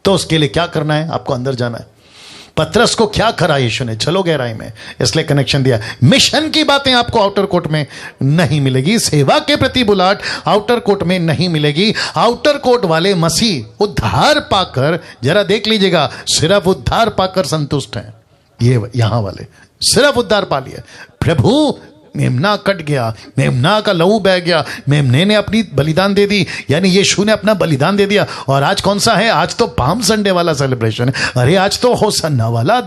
तो उसके लिए क्या करना है, आपको अंदर जाना है। पतरस को क्या करा यीशु ने, चलो गहराई में, इसलिए कनेक्शन दिया। मिशन की बातें आपको आउटर कोर्ट में नहीं मिलेगी, सेवा के प्रति बुलाहट आउटर कोर्ट में नहीं मिलेगी। आउटर कोर्ट वाले मसीह उद्धार पाकर, जरा देख लीजिएगा, सिर्फ उद्धार पाकर संतुष्ट हैं। ये यहां वाले सिर्फ उद्धार पा लिया। प्रभु मेमना कट गया, मेमना का लहू बह गया, मेमने ने अपनी बलिदान दे दी, यानी यीशु ने अपना बलिदान दे दिया। और आज कौन सा है, आज तो पाम संडे वाला सेलिब्रेशन है। अरे आज तो होसन्ना वाला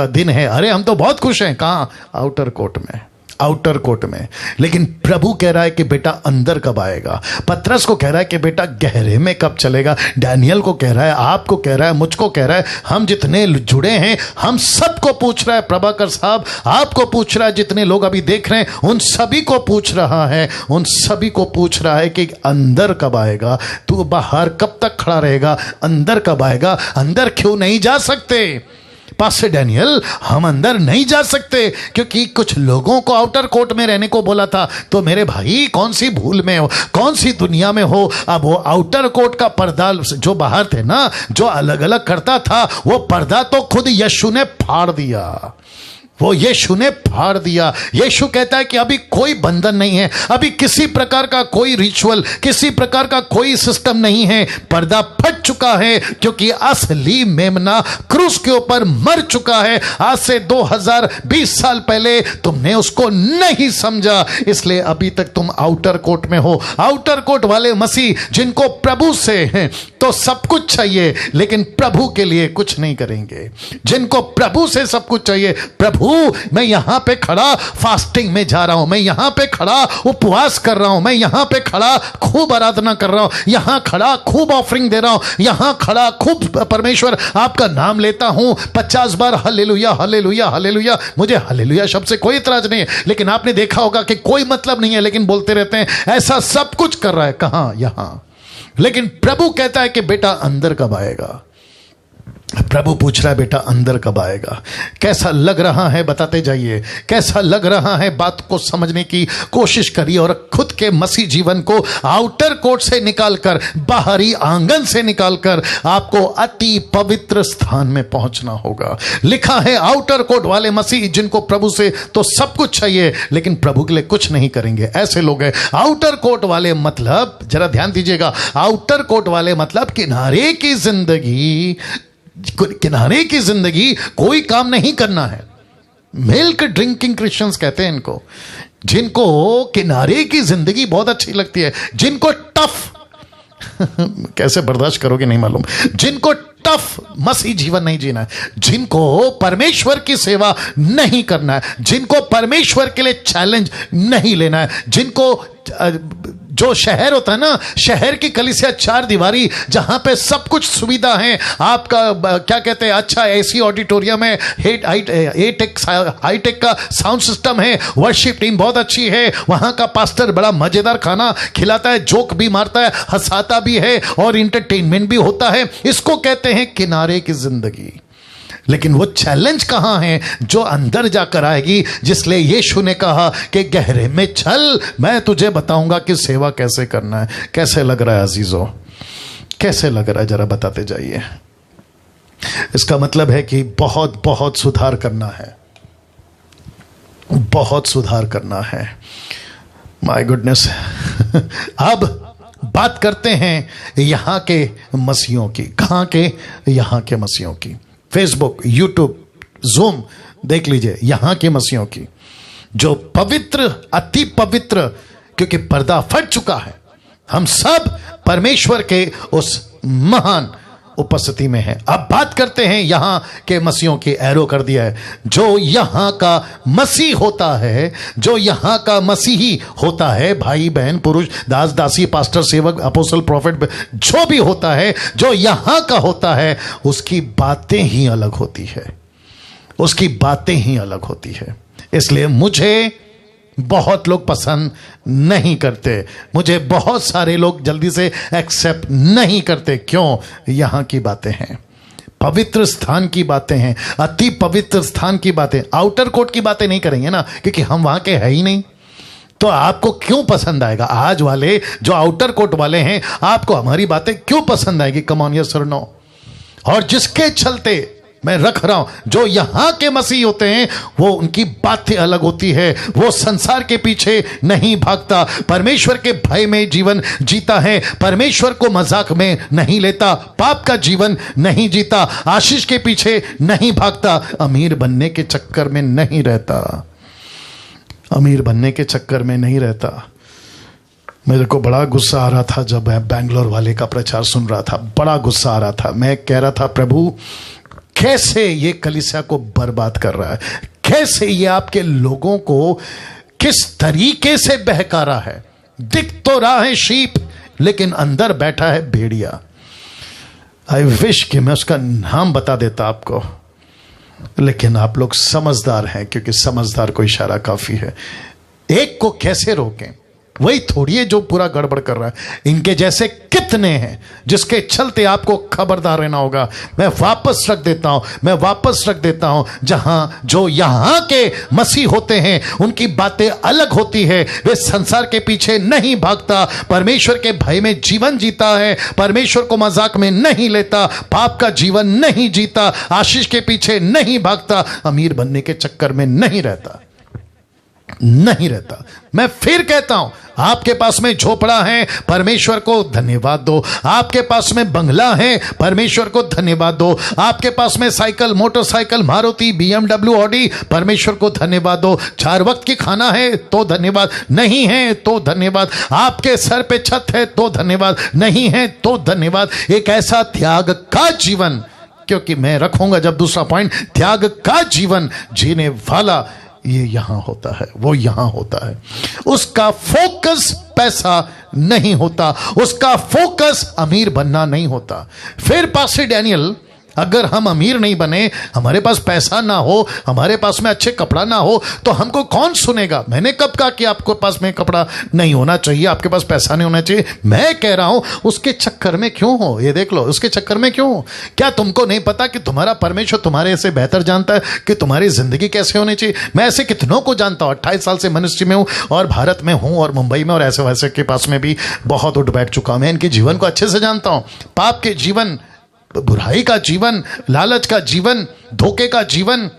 दिन है। अरे हम तो बहुत खुश हैं। कहाँ? आउटर कोर्ट में। आउटर कोर्ट में। लेकिन प्रभु कह रहा है कि बेटा अंदर कब आएगा। पतरस को कह रहा है कि बेटा गहरे में कब चलेगा। डैनियल को कह रहा है, आपको कह रहा है, मुझको कह रहा है, हम जितने जुड़े हैं हम सबको पूछ रहा है। प्रभाकर साहब आपको पूछ रहा है, जितने लोग अभी देख रहे हैं उन सभी को पूछ रहा है, उन सभी को पूछ रहा है कि अंदर कब आएगा। तू बाहर कब तक खड़ा रहेगा, अंदर कब आएगा। अंदर क्यों नहीं जा सकते पास्टर डैनियल? हम अंदर नहीं जा सकते क्योंकि कुछ लोगों को आउटर कोर्ट में रहने को बोला था। तो मेरे भाई कौन सी भूल में हो, कौन सी दुनिया में हो। अब वो आउटर कोर्ट का पर्दा जो बाहर थे ना, जो अलग अलग करता था, वो पर्दा तो खुद यीशु ने फाड़ दिया। वो यीशु ने फाड़ दिया। यीशु कहता है कि अभी कोई बंधन नहीं है, अभी किसी प्रकार का कोई रिचुअल, किसी प्रकार का कोई सिस्टम नहीं है। पर्दा फट चुका है क्योंकि असली मेमना क्रूस के ऊपर मर चुका है। आज से 2020 साल पहले तुमने उसको नहीं समझा, इसलिए अभी तक तुम आउटर कोर्ट में हो। आउटर कोर्ट वाले मसीह जिनको प्रभु से हैं तो सब कुछ चाहिए लेकिन प्रभु के लिए कुछ नहीं करेंगे। जिनको प्रभु से सब कुछ चाहिए, प्रभु मैं यहां पे खड़ा फास्टिंग में जा रहा हूं, मैं यहां पे खड़ा उपवास कर रहा हूं, मैं यहां पे खड़ा खूब आराधना कर रहा हूं, यहां खड़ा खूब ऑफरिंग दे रहा हूं, यहां खड़ा खूब परमेश्वर आपका नाम लेता हूं 50 बार हालेलुया हालेलुया हालेलुया। मुझे हालेलुया शब्द से कोई इतराज नहीं है, लेकिन आपने देखा होगा कि कोई मतलब नहीं है लेकिन बोलते रहते हैं। ऐसा सब कुछ कर रहा है, कहां? यहां। लेकिन प्रभु कहता है कि बेटा अंदर कब आएगा। प्रभु पूछ रहा है बेटा अंदर कब आएगा। कैसा लग रहा है बताते जाइए, कैसा लग रहा है बात को समझने की कोशिश करिए और खुद के मसीह जीवन को आउटर कोर्ट से निकालकर, बाहरी आंगन से निकालकर आपको अति पवित्र स्थान में पहुंचना होगा। लिखा है आउटर कोर्ट वाले मसीह जिनको प्रभु से तो सब कुछ चाहिए लेकिन प्रभु के लिए कुछ नहीं करेंगे, ऐसे लोग हैं। आउटर कोर्ट वाले मतलब, जरा ध्यान दीजिएगा, आउटर कोर्ट वाले मतलब किनारे की जिंदगी, किनारे की जिंदगी, कोई काम नहीं करना है। मिल्क ड्रिंकिंग क्रिश्चियंस कहते हैं इनको, जिनको किनारे की जिंदगी बहुत अच्छी लगती है, जिनको टफ कैसे बर्दाश्त करोगे नहीं मालूम, जिनको टफ मसीह जीवन नहीं जीना है, जिनको परमेश्वर की सेवा नहीं करना है, जिनको परमेश्वर के लिए चैलेंज नहीं लेना है, जिनको जो शहर होता है ना, शहर की कलीसिया चार दीवारी जहां पे सब कुछ सुविधा है, आपका क्या कहते हैं, अच्छा एसी ऑडिटोरियम है, हाईटेक का साउंड सिस्टम है, वर्शिप टीम बहुत अच्छी है, वहां का पास्टर बड़ा मजेदार खाना खिलाता है, जोक भी मारता है, हंसाता भी है और इंटरटेनमेंट भी होता है, इसको कहते हैं किनारे की जिंदगी। लेकिन वो चैलेंज कहां है जो अंदर जाकर आएगी, जिसलिए यीशु ने कहा कि गहरे में चल, मैं तुझे बताऊंगा कि सेवा कैसे करना है। कैसे लग रहा है अजीजों, कैसे लग रहा है, जरा बताते जाइए। इसका मतलब है कि बहुत बहुत सुधार करना है, बहुत सुधार करना है। My goodness. अब बात करते हैं यहां के मसीहों की। कहां के? यहां के मसीहों की। फेसबुक, यूट्यूब, जूम देख लीजिए, यहां के मसीहों की, जो पवित्र, अति पवित्र, क्योंकि पर्दा फट चुका है, हम सब परमेश्वर के उस महान उपस्थिति में है। अब बात करते हैं यहां के मसीहों की। एरो कर दिया है, जो यहां का मसीह होता है, जो यहां का मसीही होता है, भाई बहन पुरुष दास दासी पास्टर सेवक अपोस्टल प्रॉफिट, जो भी होता है, जो यहां का होता है, उसकी बातें ही अलग होती है, उसकी बातें ही अलग होती है। इसलिए मुझे बहुत लोग पसंद नहीं करते, मुझे बहुत सारे लोग जल्दी से एक्सेप्ट नहीं करते। क्यों? यहां की बातें हैं, पवित्र स्थान की बातें हैं, अति पवित्र स्थान की बातें। आउटर कोर्ट की बातें नहीं करेंगे ना, क्योंकि हम वहां के है ही नहीं। तो आपको क्यों पसंद आएगा? आज वाले जो आउटर कोर्ट वाले हैं, आपको हमारी बातें क्यों पसंद आएगी? कम ऑन यस और नो। और जिसके चलते मैं रख रहा हूं, जो यहां के मसीह होते हैं, वो उनकी बातें अलग होती है। वो संसार के पीछे नहीं भागता, परमेश्वर के भय में जीवन जीता है, परमेश्वर को मजाक में नहीं लेता, पाप का जीवन नहीं जीता, आशीष के पीछे नहीं भागता, अमीर बनने के चक्कर में नहीं रहता, अमीर बनने के चक्कर में नहीं रहता। मेरे को बड़ा गुस्सा आ रहा था जब मैं बैंगलोर वाले का प्रचार सुन रहा था, बड़ा गुस्सा आ रहा था। मैं कह रहा था, प्रभु कैसे ये कलीसिया को बर्बाद कर रहा है, कैसे ये आपके लोगों को किस तरीके से बहकारा है। दिख तो रहा है शीप, लेकिन अंदर बैठा है भेड़िया। आई विश कि मैं उसका नाम बता देता आपको, लेकिन आप लोग समझदार हैं, क्योंकि समझदार को इशारा काफी है। एक को कैसे रोकें, वही थोड़ी है जो पूरा गड़बड़ कर रहा है। इनके जैसे कितने हैं जिसके चलते आपको खबरदार रहना होगा। मैं वापस रख देता हूं जहां जो यहां के मसीह होते हैं उनकी बातें अलग होती है। वे संसार के पीछे नहीं भागता, परमेश्वर के भय में जीवन जीता है, परमेश्वर को मजाक में नहीं लेता, पाप का जीवन नहीं जीता, आशीष के पीछे नहीं भागता, अमीर बनने के चक्कर में नहीं रहता। मैं फिर कहता हूं, आपके पास में झोपड़ा है, परमेश्वर को धन्यवाद दो। आपके पास में बंगला है, परमेश्वर को धन्यवाद दो। आपके पास में cycle, motorcycle, Maruti, BMW, Audi, परमेश्वर को धन्यवाद दो। 4 वक्त की खाना है तो धन्यवाद, नहीं है तो धन्यवाद। आपके सर पे छत है तो धन्यवाद, नहीं है तो धन्यवाद। एक ऐसा त्याग का जीवन, क्योंकि मैं रखूंगा जब दूसरा पॉइंट, त्याग का जीवन जीने वाला ये यहां होता है, वो यहां होता है। उसका फोकस पैसा नहीं होता, उसका फोकस अमीर बनना नहीं होता। फिर पास्टर डैनियल, अगर हम अमीर नहीं बने, हमारे पास पैसा ना हो, हमारे पास में अच्छे कपड़ा ना हो, तो हमको कौन सुनेगा? मैंने कब कहा कि आपके पास में कपड़ा नहीं होना चाहिए, आपके पास पैसा नहीं होना चाहिए? मैं कह रहा हूं उसके चक्कर में क्यों हो, ये देख लो, उसके चक्कर में क्यों हो? क्या तुमको नहीं पता कि तुम्हारा परमेश्वर तुम्हारे से बेहतर जानता है कि तुम्हारी जिंदगी कैसे होनी चाहिए? मैं ऐसे कितनों को जानता हूं, 28 साल से मिनिस्ट्री में हूं और भारत में हूं और मुंबई में और ऐसे वैसे के पास में भी बहुत उठ बैठ चुका हूं। मैं इनके जीवन को अच्छे से जानता हूं। पाप के जीवन, बुराई का जीवन, लालच का जीवन, धोखे का जीवन।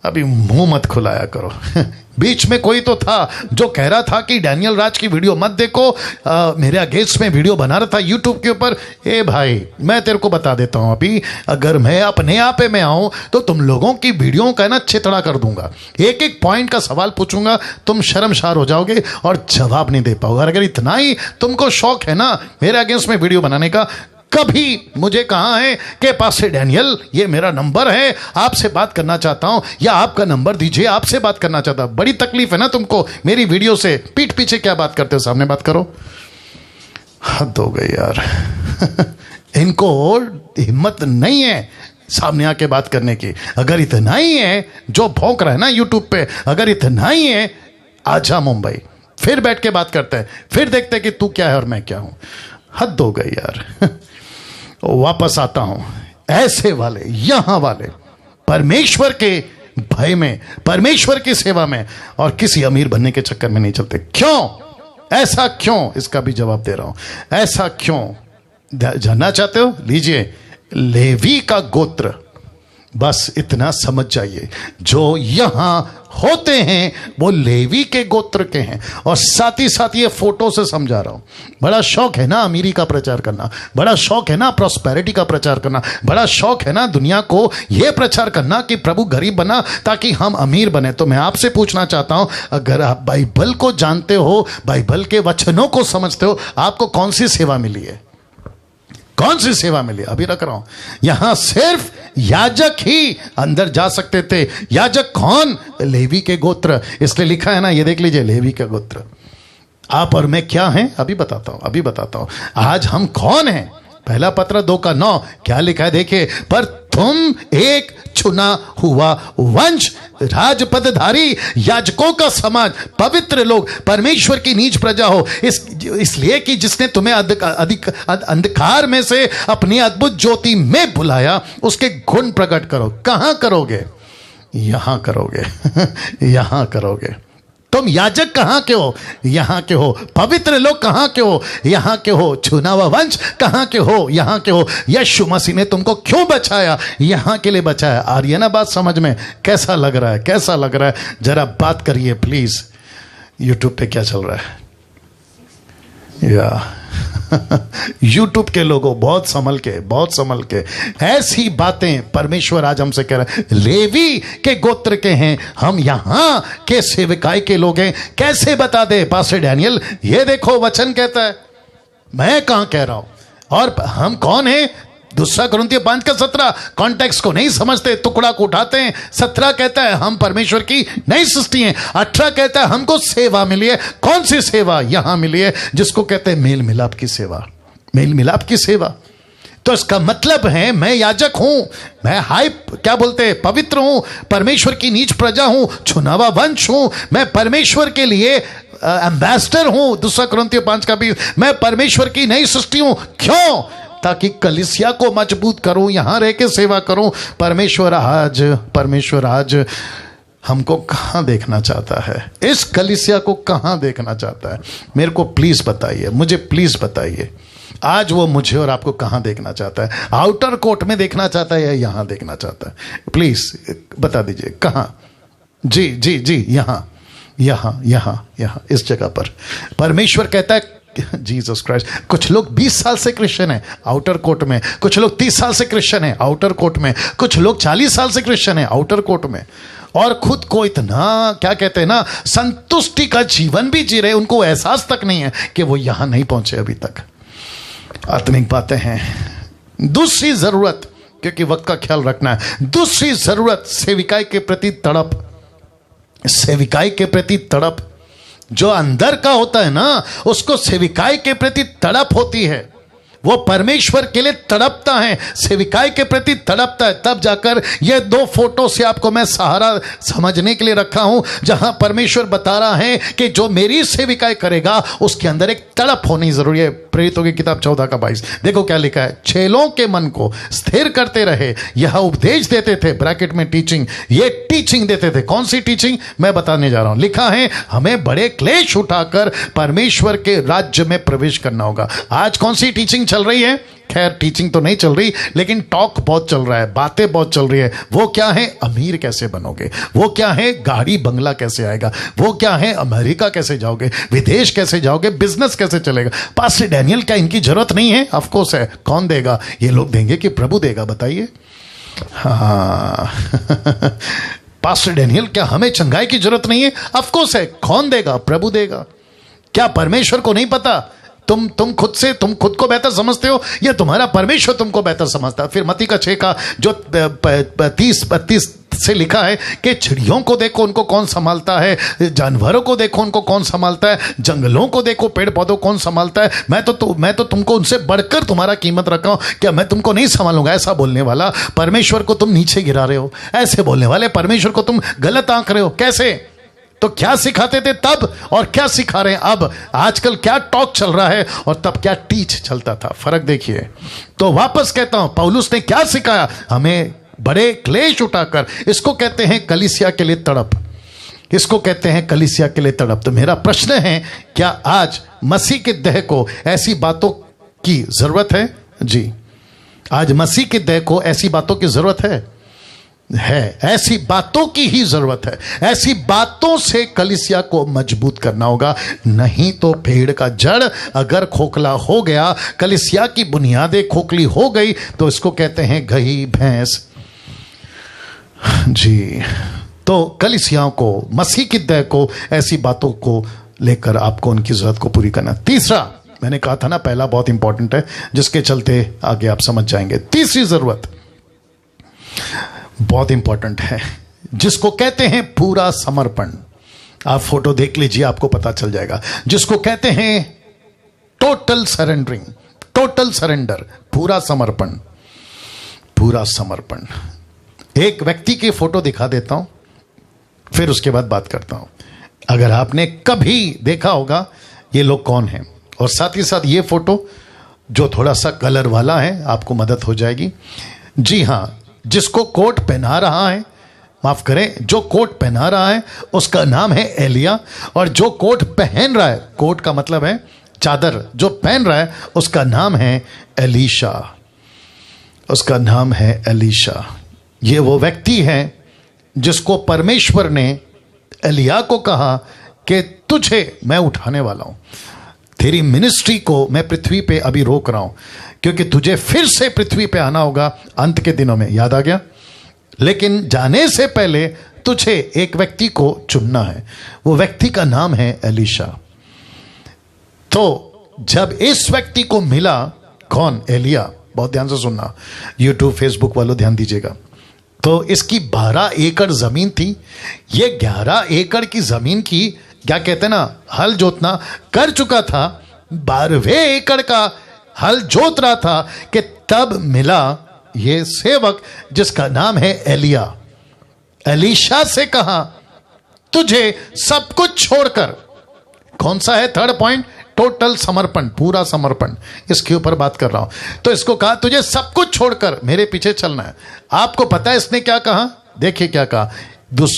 अभी मुंह मत खुलाया करो। बीच में कोई तो था जो कह रहा था कि डैनियल राज की वीडियो मत देखो, मेरे अगेंस्ट में वीडियो बना रहा था यूट्यूब के ऊपर। ए भाई, मैं तेरे को बता देता हूं, अभी अगर मैं अपने आप में आऊं तो तुम लोगों की वीडियो का ना छितड़ा कर दूंगा। एक एक पॉइंट का सवाल पूछूंगा, तुम शर्मसार हो जाओगे और जवाब नहीं दे पाओगे। अगर इतना ही तुमको शौक है ना मेरे अगेंस्ट में वीडियो बनाने का, कभी मुझे कहा है कि पास्टर डैनियल ये मेरा नंबर है, आपसे बात करना चाहता हूं, या आपका नंबर दीजिए, आपसे बात करना चाहता हूं। बड़ी तकलीफ है ना तुमको मेरी वीडियो से। पीठ पीछे क्या बात करते हो, सामने बात करो। हद हो गई यार। इनको हिम्मत नहीं है सामने आके बात करने की। अगर इतना ही है जो भौंक रहा है ना यूट्यूब पे, अगर इतना ही है, आजा मुंबई, फिर बैठ के बात करते हैं, फिर देखते हैं कि तू क्या है और मैं क्या हूं। हद हो गई यार। वापस आता हूं, ऐसे वाले, यहां वाले परमेश्वर के भय में, परमेश्वर की सेवा में और किसी अमीर बनने के चक्कर में नहीं चलते। क्यों? ऐसा क्यों? इसका भी जवाब दे रहा हूं। ऐसा क्यों जानना चाहते हो? लीजिए, लेवी का गोत्र, बस इतना समझ जाइए, जो यहां होते हैं वो लेवी के गोत्र के हैं। और साथ ही साथ ये फोटो से समझा रहा हूं। बड़ा शौक है ना अमीरी का प्रचार करना, बड़ा शौक है ना प्रॉस्पेरिटी का प्रचार करना, बड़ा शौक है ना दुनिया को ये प्रचार करना कि प्रभु गरीब बना ताकि हम अमीर बने। तो मैं आपसे पूछना चाहता हूं, अगर आप बाइबल को जानते हो, बाइबल के वचनों को समझते हो, आपको कौन सी सेवा मिली है? कौन सी सेवा मिली? अभी रख रहा हूं, यहां सिर्फ याजक ही अंदर जा सकते थे। याजक कौन? लेवी के गोत्र। इसलिए लिखा है ना, ये देख लीजिए, लेवी का गोत्र। आप और मैं क्या हैं? अभी बताता हूं। आज हम कौन हैं? पहला पत्र 2:9 क्या लिखा है देखिए, पर तुम एक चुना हुआ वंश, राजपदधारी, याजकों का समाज, पवित्र लोग, परमेश्वर की नीच प्रजा हो, इसलिए कि जिसने तुम्हें अंधकार में से अपनी अद्भुत ज्योति में बुलाया, उसके गुण प्रकट करो। कहां करोगे? यहां करोगे। यहां करोगे। तुम याजक कहां के हो? यहां के हो। पवित्र लोग कहां के हो? यहां के हो। चुना हुआ वंश कहां के हो? यहां के हो। यीशु मसीह ने तुमको क्यों बचाया? यहां के लिए बचाया। आ रही है ना बात समझ में? कैसा लग रहा है? कैसा लग रहा है? जरा बात करिए प्लीज। यूट्यूब पे क्या चल रहा है? या यूट्यूब के लोगों, बहुत संभल के ऐसी बातें परमेश्वर आज हमसे कह रहे हैं। लेवी के गोत्र के हैं हम, यहां के सेवकाई के लोग हैं। कैसे बता दे पास्टर डैनियल? ये देखो वचन कहता है, मैं कहां कह रहा हूं। और हम कौन हैं? दूसरा कुरिन्थियों 5:17 कॉन्टेक्स्ट को नहीं समझते, टुकड़ा को उठाते हैं। 17 कहता है हम परमेश्वर की नई सृष्टि हैं। 18 कहता है हमको सेवा मिली है। कौन सी सेवा यहां मिली है? जिसको कहते हैं मेल मिलाप की सेवा। मेल मिलाप की सेवा तो इसका मतलब है मैं याजक हूं, मैं क्या बोलते हैं, पवित्र हूं, परमेश्वर की नीच प्रजा हूं, चुनावा वंश हूं, मैं परमेश्वर के लिए एम्बेसडर हूं। दूसरा कुरिन्थियों 5:20 मैं परमेश्वर की नई सृष्टि हूं। क्यों? ताकि कलीसिया को मजबूत करूं, यहां रह के सेवा करूं। परमेश्वर आज हमको कहां देखना चाहता है? इस कलीसिया को कहां देखना चाहता है? मेरे को प्लीज बताइए, मुझे प्लीज बताइए। आज वो मुझे और आपको कहां देखना चाहता है? आउटर कोर्ट में देखना चाहता है या यहां देखना चाहता है? प्लीज बता दीजिए कहां। जी जी जी, यहां इस जगह पर परमेश्वर कहता है जीसस क्राइस्ट। कुछ लोग 20 साल से क्रिश्चियन है आउटर कोर्ट में, कुछ लोग 30 साल से क्रिश्चियन है आउटर कोर्ट में, कुछ लोग 40 साल से क्रिश्चियन है आउटर कोर्ट में, और खुद को इतना क्या कहते हैं ना, संतुष्टि का जीवन भी जी रहे। उनको एहसास तक नहीं है कि वो यहां नहीं पहुंचे अभी तक। आत्मिक बातें हैं। दूसरी जरूरत, क्योंकि वक्त का ख्याल रखना है, दूसरी जरूरत सेविकाई के प्रति तड़प। सेविकाई के प्रति तड़प जो अंदर का होता है ना, उसको सेविकाई के प्रति तड़प होती है। वो परमेश्वर के लिए तड़पता है, सेविकाई के प्रति तड़पता है। तब जाकर ये 2 फोटो से आपको मैं सहारा समझने के लिए रखा हूं, जहां परमेश्वर बता रहा है कि जो मेरी सेविकाई करेगा उसके अंदर एक तड़प होनी जरूरी है। प्रेरितों की किताब 14:22 देखो क्या लिखा है। चेलों के मन को स्थिर करते रहे, यह उपदेश देते थे, ब्रैकेट में टीचिंग, ये टीचिंग देते थे। कौन सी टीचिंग? मैं बताने जा रहा हूं। लिखा है हमें बड़े क्लेश उठाकर परमेश्वर के राज्य में प्रवेश करना होगा। आज कौन सी टीचिंग चल रही है? खैर टीचिंग तो नहीं चल रही, लेकिन टॉक बहुत चल रहा है, बातें बहुत चल रही है। वो क्या है? अमीर कैसे बनोगे, वो क्या है? गाड़ी बंगला कैसे आएगा, वो क्या है? अमेरिका कैसे जाओगे, विदेश कैसे जाओगे, बिजनेस कैसे चलेगा। पास्टर डैनियल क्या इनकी जरूरत नहीं है? ऑफ कोर्स है। कौन देगा? ये लोग देंगे कि प्रभु देगा? बताइए। हाँ पास्टर डैनियल क्या हमें चंगाई की जरूरत नहीं है? ऑफ कोर्स है। कौन देगा? प्रभु देगा। क्या परमेश्वर को नहीं पता? तुम खुद को बेहतर समझते हो या तुम्हारा परमेश्वर तुमको बेहतर समझता है? फिर मत्ती का 6 का जो 30-32 से लिखा है कि चिड़ियों को देखो उनको कौन संभालता है, जानवरों को देखो उनको कौन संभालता है, जंगलों को देखो पेड़ पौधों कौन संभालता है। मैं तो तुमको उनसे बढ़कर तुम्हारा कीमत रखा हूं, क्या मैं तुमको नहीं संभालूंगा? ऐसा बोलने वाला परमेश्वर को तुम नीचे गिरा रहे हो। ऐसे बोलने वाले परमेश्वर को तुम गलत आंक रहे हो। कैसे? तो क्या सिखाते थे तब और क्या सिखा रहे हैं अब? आजकल क्या टॉक चल रहा है और तब क्या टीच चलता था, फर्क देखिए। तो वापस कहता हूं, पौलुस ने क्या सिखाया? हमें बड़े क्लेश उठाकर, इसको कहते हैं कलीसिया के लिए तड़प, इसको कहते हैं कलीसिया के लिए तड़प। तो मेरा प्रश्न है, क्या आज मसीह के देह को ऐसी बातों की जरूरत है? जी, आज मसीह के देह को ऐसी बातों की जरूरत है। ऐसी बातों की ही जरूरत है। ऐसी बातों से कलीसिया को मजबूत करना होगा, नहीं तो पेड़ का जड़ अगर खोखला हो गया, कलीसिया की बुनियादें खोखली हो गई, तो इसको कहते हैं गही भैंस। जी, तो कलीसियाओं को, मसीह की देह को ऐसी बातों को लेकर आपको उनकी जरूरत को पूरी करना। तीसरा, मैंने कहा था ना पहला बहुत इंपॉर्टेंट है, जिसके चलते आगे आप समझ जाएंगे। तीसरी जरूरत बहुत इंपॉर्टेंट है, जिसको कहते हैं पूरा समर्पण। आप फोटो देख लीजिए, आपको पता चल जाएगा। जिसको कहते हैं टोटल सरेंडरिंग, टोटल सरेंडर, पूरा समर्पण, पूरा समर्पण। एक व्यक्ति की फोटो दिखा देता हूं, फिर उसके बाद बात करता हूं। अगर आपने कभी देखा होगा ये लोग कौन हैं, और साथ ही साथ ये फोटो जो थोड़ा सा कलर वाला है, आपको मदद हो जाएगी। जी हां, जिसको कोट पहना रहा है, माफ करें, जो कोट पहना रहा है उसका नाम है एलिया, और जो कोट पहन रहा है, कोट का मतलब है चादर, जो पहन रहा है उसका नाम है एलीशा, उसका नाम है एलीशा। ये वो व्यक्ति है जिसको परमेश्वर ने एलिया को कहा कि तुझे मैं उठाने वाला हूं, तेरी मिनिस्ट्री को मैं पृथ्वी पे अभी रोक रहा हूं, क्योंकि तुझे फिर से पृथ्वी पे आना होगा अंत के दिनों में। याद आ गया? लेकिन जाने से पहले तुझे एक व्यक्ति को चुनना है, वो व्यक्ति का नाम है एलीशा। तो जब इस व्यक्ति को मिला, कौन? एलिया, बहुत ध्यान से सुनना, यूट्यूब फेसबुक वालों ध्यान दीजिएगा। तो इसकी 12 एकड़ जमीन थी। ये 11 एकड़ की जमीन की क्या कहते हैं ना, हल जोतना कर चुका था, 12वें एकड़ का हल जोत रहा था कि तब मिला ये सेवक जिसका नाम है एलिया। एलीशा से कहा तुझे सब कुछ छोड़कर, कौन सा है थर्ड पॉइंट, टोटल समर्पण, पूरा समर्पण, इसके ऊपर बात कर रहा हूं। तो इसको कहा तुझे सब कुछ छोड़कर मेरे पीछे चलना है। आपको पता है इसने क्या कहा, देखिए क्या कहा,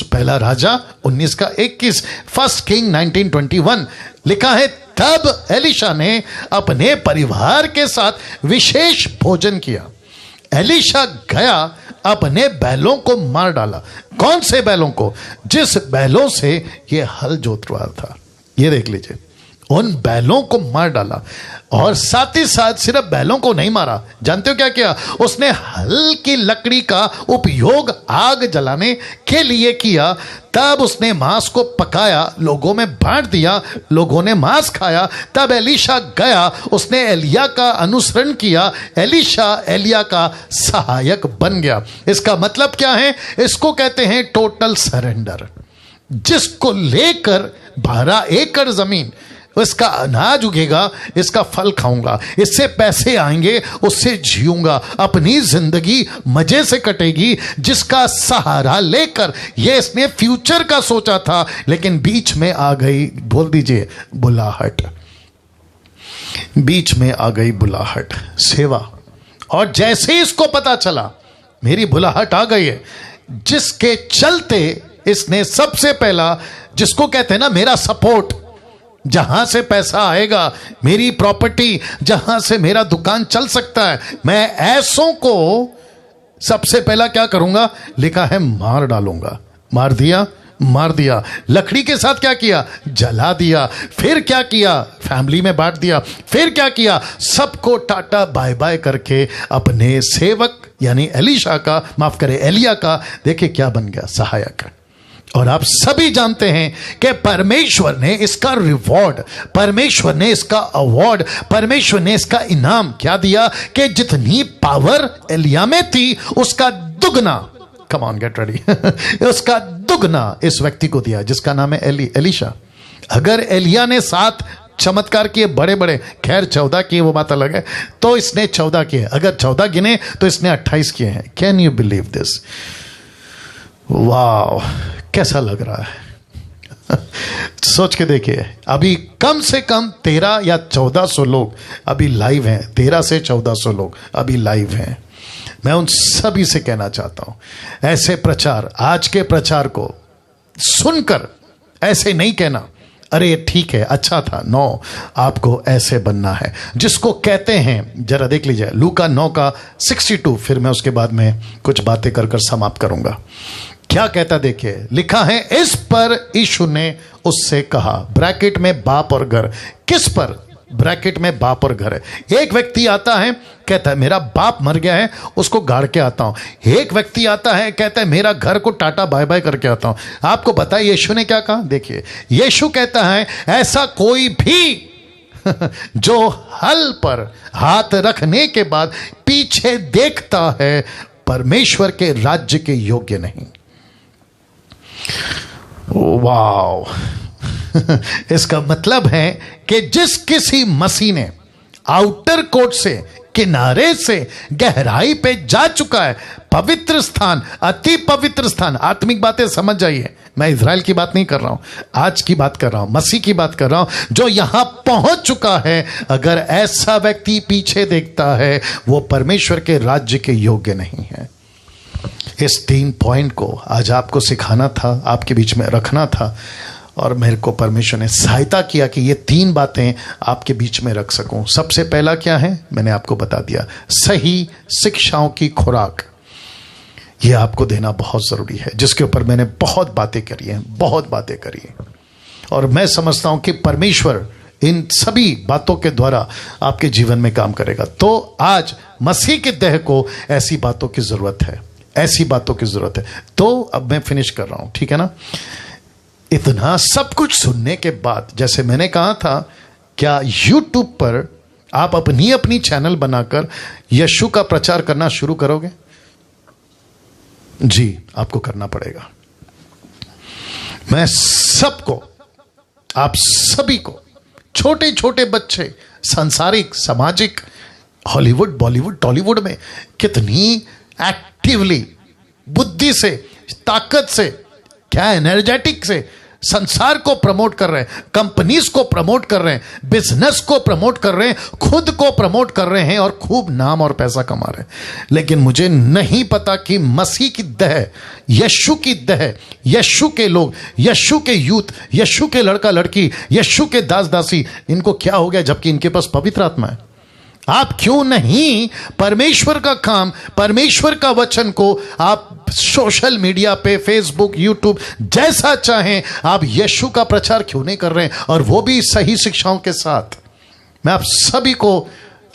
पहला राजा 19 का 21, फर्स्ट किंग 1921 लिखा है, तब एलीशा ने अपने परिवार के साथ विशेष भोजन किया। एलीशा गया, अपने बैलों को मार डाला। कौन से बैलों को, जिस बैलों से ये हल जोत रहा था, ये देख लीजिए, उन बैलों को मार डाला। और साथ ही साथ सिर्फ बैलों को नहीं मारा, जानते हो क्या किया, उसने हल की लकड़ी का उपयोग आग जलाने के लिए किया। तब उसने मांस को पकाया, लोगों में बांट दिया, लोगों ने मांस खाया। तब एलीशा गया, उसने एलिया का अनुसरण किया, एलीशा एलिया का सहायक बन गया। इसका मतलब क्या है, इसको कहते हैं टोटल सरेंडर। जिसको लेकर 12 एकड़ जमीन, इसका अनाज उगेगा, इसका फल खाऊंगा, इससे पैसे आएंगे, उससे जीऊंगा, अपनी जिंदगी मजे से कटेगी, जिसका सहारा लेकर ये इसने फ्यूचर का सोचा था, लेकिन बीच में आ गई, बोल दीजिए, बुलाहट। बीच में आ गई बुलाहट, सेवा। और जैसे इसको पता चला मेरी बुलाहट आ गई है, जिसके चलते इसने सबसे पहला, जिसको कहते हैं ना मेरा सपोर्ट, जहां से पैसा आएगा, मेरी प्रॉपर्टी, जहां से मेरा दुकान चल सकता है, मैं ऐसों को सबसे पहला क्या करूंगा, लिखा है मार डालूंगा। मार दिया, मार दिया। लकड़ी के साथ क्या किया, जला दिया। फिर क्या किया, फैमिली में बांट दिया। फिर क्या किया, सबको टाटा बाय बाय करके अपने सेवक यानी एलीशा का, माफ करें एलिया का, देखिए क्या बन गया, सहायक। और आप सभी जानते हैं कि परमेश्वर ने इसका रिवॉर्ड, परमेश्वर ने इसका अवार्ड, परमेश्वर ने इसका इनाम क्या दिया, कि जितनी पावर एलिया में थी उसका दुगना, कम ऑन गेट रेडी, उसका दुगना इस व्यक्ति को दिया, जिसका नाम है एलीशा। अगर एलिया ने 7 चमत्कार किए बड़े बड़े, खैर 14 किए वो बात अलग है, तो इसने 14 किए। अगर 14 गिने तो इसने 28 किए हैं। Can you believe this? वाह, कैसा लग रहा है? सोच के देखिए, अभी कम से कम 13 या 1400 लोग अभी लाइव हैं, 13 से 1400 लोग अभी लाइव हैं। मैं उन सभी से कहना चाहता हूं, ऐसे प्रचार, आज के प्रचार को सुनकर ऐसे नहीं कहना अरे ठीक है, अच्छा था। नो, आपको ऐसे बनना है, जिसको कहते हैं, जरा देख लीजिए लूका 9 का 62, फिर मैं उसके बाद में कुछ बातें कर समाप्त करूंगा। क्या कहता देखिए, लिखा है, इस पर यीशु ने उससे कहा, ब्रैकेट में बाप और घर, किस पर, ब्रैकेट में बाप और घर है। एक व्यक्ति आता है, कहता है मेरा बाप मर गया है, उसको गाड़ के आता हूं। एक व्यक्ति आता है, कहता है मेरा घर को टाटा बाय बाय करके आता हूं। आपको पता है यीशु ने क्या कहा? देखिए, यीशु कहता है ऐसा कोई भी जो हल पर हाथ रखने के बाद पीछे देखता है, परमेश्वर के राज्य के योग्य नहीं। वाह इसका मतलब है कि जिस किसी मसीह ने आउटर कोर्ट से, किनारे से गहराई पे जा चुका है, पवित्र स्थान, अति पवित्र स्थान, आत्मिक बातें समझ जाइए, मैं इजराइल की बात नहीं कर रहा हूं, आज की बात कर रहा हूं, मसीह की बात कर रहा हूं, जो यहां पहुंच चुका है। अगर ऐसा व्यक्ति पीछे देखता है, वो परमेश्वर के राज्य के योग्य नहीं है। इस 3 पॉइंट को आज आपको सिखाना था, आपके बीच में रखना था, और मेरे को परमेश्वर ने सहायता किया कि ये 3 बातें आपके बीच में रख सकूं। सबसे पहला क्या है, मैंने आपको बता दिया, सही शिक्षाओं की खुराक, ये आपको देना बहुत ज़रूरी है, जिसके ऊपर मैंने बहुत बातें करी हैं, बहुत बातें करी हैं, और मैं समझता हूं कि परमेश्वर इन सभी बातों के द्वारा आपके जीवन में काम करेगा। तो आज मसीह के देह को ऐसी बातों की ज़रूरत है, ऐसी बातों की ज़रूरत है। तो अब मैं फिनिश कर रहा हूं, ठीक है ना? इतना सब कुछ सुनने के बाद, जैसे मैंने कहा था, क्या YouTube पर आप अपनी अपनी चैनल बनाकर यीशु का प्रचार करना शुरू करोगे? जी, आपको करना पड़ेगा। मैं सबको, आप सभी को, छोटे छोटे बच्चे, सांसारिक, सामाजिक, हॉलीवुड, बॉलीवुड, टॉलीवुड में कितनी एक्टिवली, बुद्धि से, ताकत से, क्या एनर्जेटिक से संसार को प्रमोट कर रहे हैं, कंपनीज को प्रमोट कर रहे हैं, बिजनेस को प्रमोट कर रहे हैं, खुद को प्रमोट कर रहे हैं और खूब नाम और पैसा कमा रहे हैं। लेकिन मुझे नहीं पता कि मसीह की दह, यीशु की दह, यीशु के लोग, यीशु के यूथ, यीशु के लड़का लड़की, यीशु के दास दासी, इनको क्या हो गया जबकि इनके पास पवित्र आत्मा है। आप क्यों नहीं परमेश्वर का काम, परमेश्वर का वचन को आप सोशल मीडिया पे, फेसबुक, यूट्यूब, जैसा चाहें आप यीशु का प्रचार क्यों नहीं कर रहे हैं, और वो भी सही शिक्षाओं के साथ। मैं आप सभी को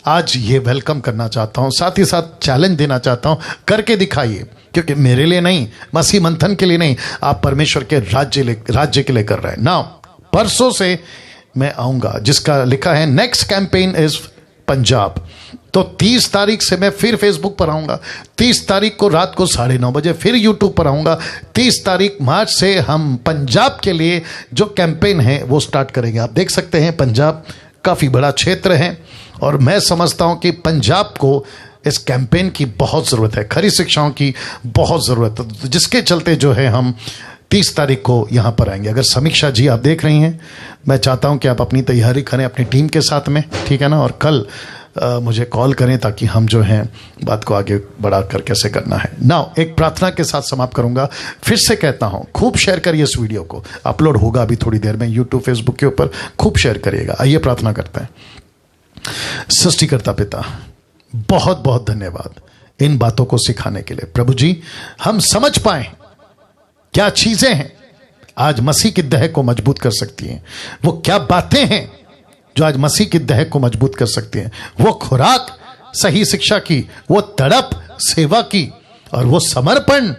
आज ये वेलकम करना चाहता हूं, साथ ही साथ चैलेंज देना चाहता हूं, करके दिखाइए। क्योंकि मेरे लिए नहीं, मसीह मंथन के लिए नहीं, आप परमेश्वर के राज्य के लिए कर रहे हैं ना। परसों से मैं आऊंगा, जिसका लिखा है नेक्स्ट कैंपेन इज पंजाब। तो 30 तारीख से मैं फिर फेसबुक पर आऊंगा, 30 तारीख को रात को 9:30 बजे फिर यूट्यूब पर आऊंगा। 30 तारीख मार्च से हम पंजाब के लिए जो कैंपेन है वो स्टार्ट करेंगे। आप देख सकते हैं पंजाब काफ़ी बड़ा क्षेत्र है और मैं समझता हूं कि पंजाब को इस कैंपेन की बहुत ज़रूरत है, खरी शिक्षाओं की बहुत ज़रूरत है, जिसके चलते जो है हम 30 तारीख को यहाँ पर आएंगे। अगर समीक्षा जी आप देख रही हैं, मैं चाहता हूँ कि आप अपनी तैयारी करें अपनी टीम के साथ में, ठीक है ना, और कल मुझे कॉल करें ताकि हम जो हैं बात को आगे बढ़ाकर कैसे करना है। नाउ एक प्रार्थना के साथ समाप्त करूंगा। फिर से कहता हूँ, खूब शेयर करिए इस वीडियो को, अपलोड होगा अभी थोड़ी देर में यूट्यूब, फेसबुक के ऊपर, खूब शेयर करिएगा। आइए प्रार्थना करते हैं। सृष्टिकर्ता पिता, बहुत बहुत धन्यवाद इन बातों को सिखाने के लिए। प्रभु जी, हम समझ पाए क्या चीजें हैं आज मसीह की दह को मजबूत कर सकती हैं, वो क्या बातें हैं जो आज मसीह की दह को मजबूत कर सकती हैं, वो खुराक सही शिक्षा की, वो तड़प सेवा की, और वो समर्पण।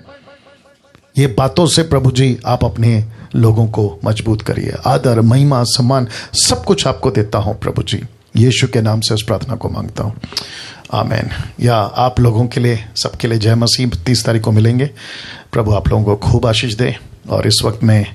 ये बातों से प्रभु जी आप अपने लोगों को मजबूत करिए। आदर, महिमा, सम्मान सब कुछ आपको देता हूं प्रभु जी। यीशु के नाम से उस प्रार्थना को मांगता हूं, आमीन। या आप लोगों के लिए, सबके लिए जय मसीह। 30 तारीख को मिलेंगे। प्रभु आप लोगों को खूब आशीष दे। और इस वक्त में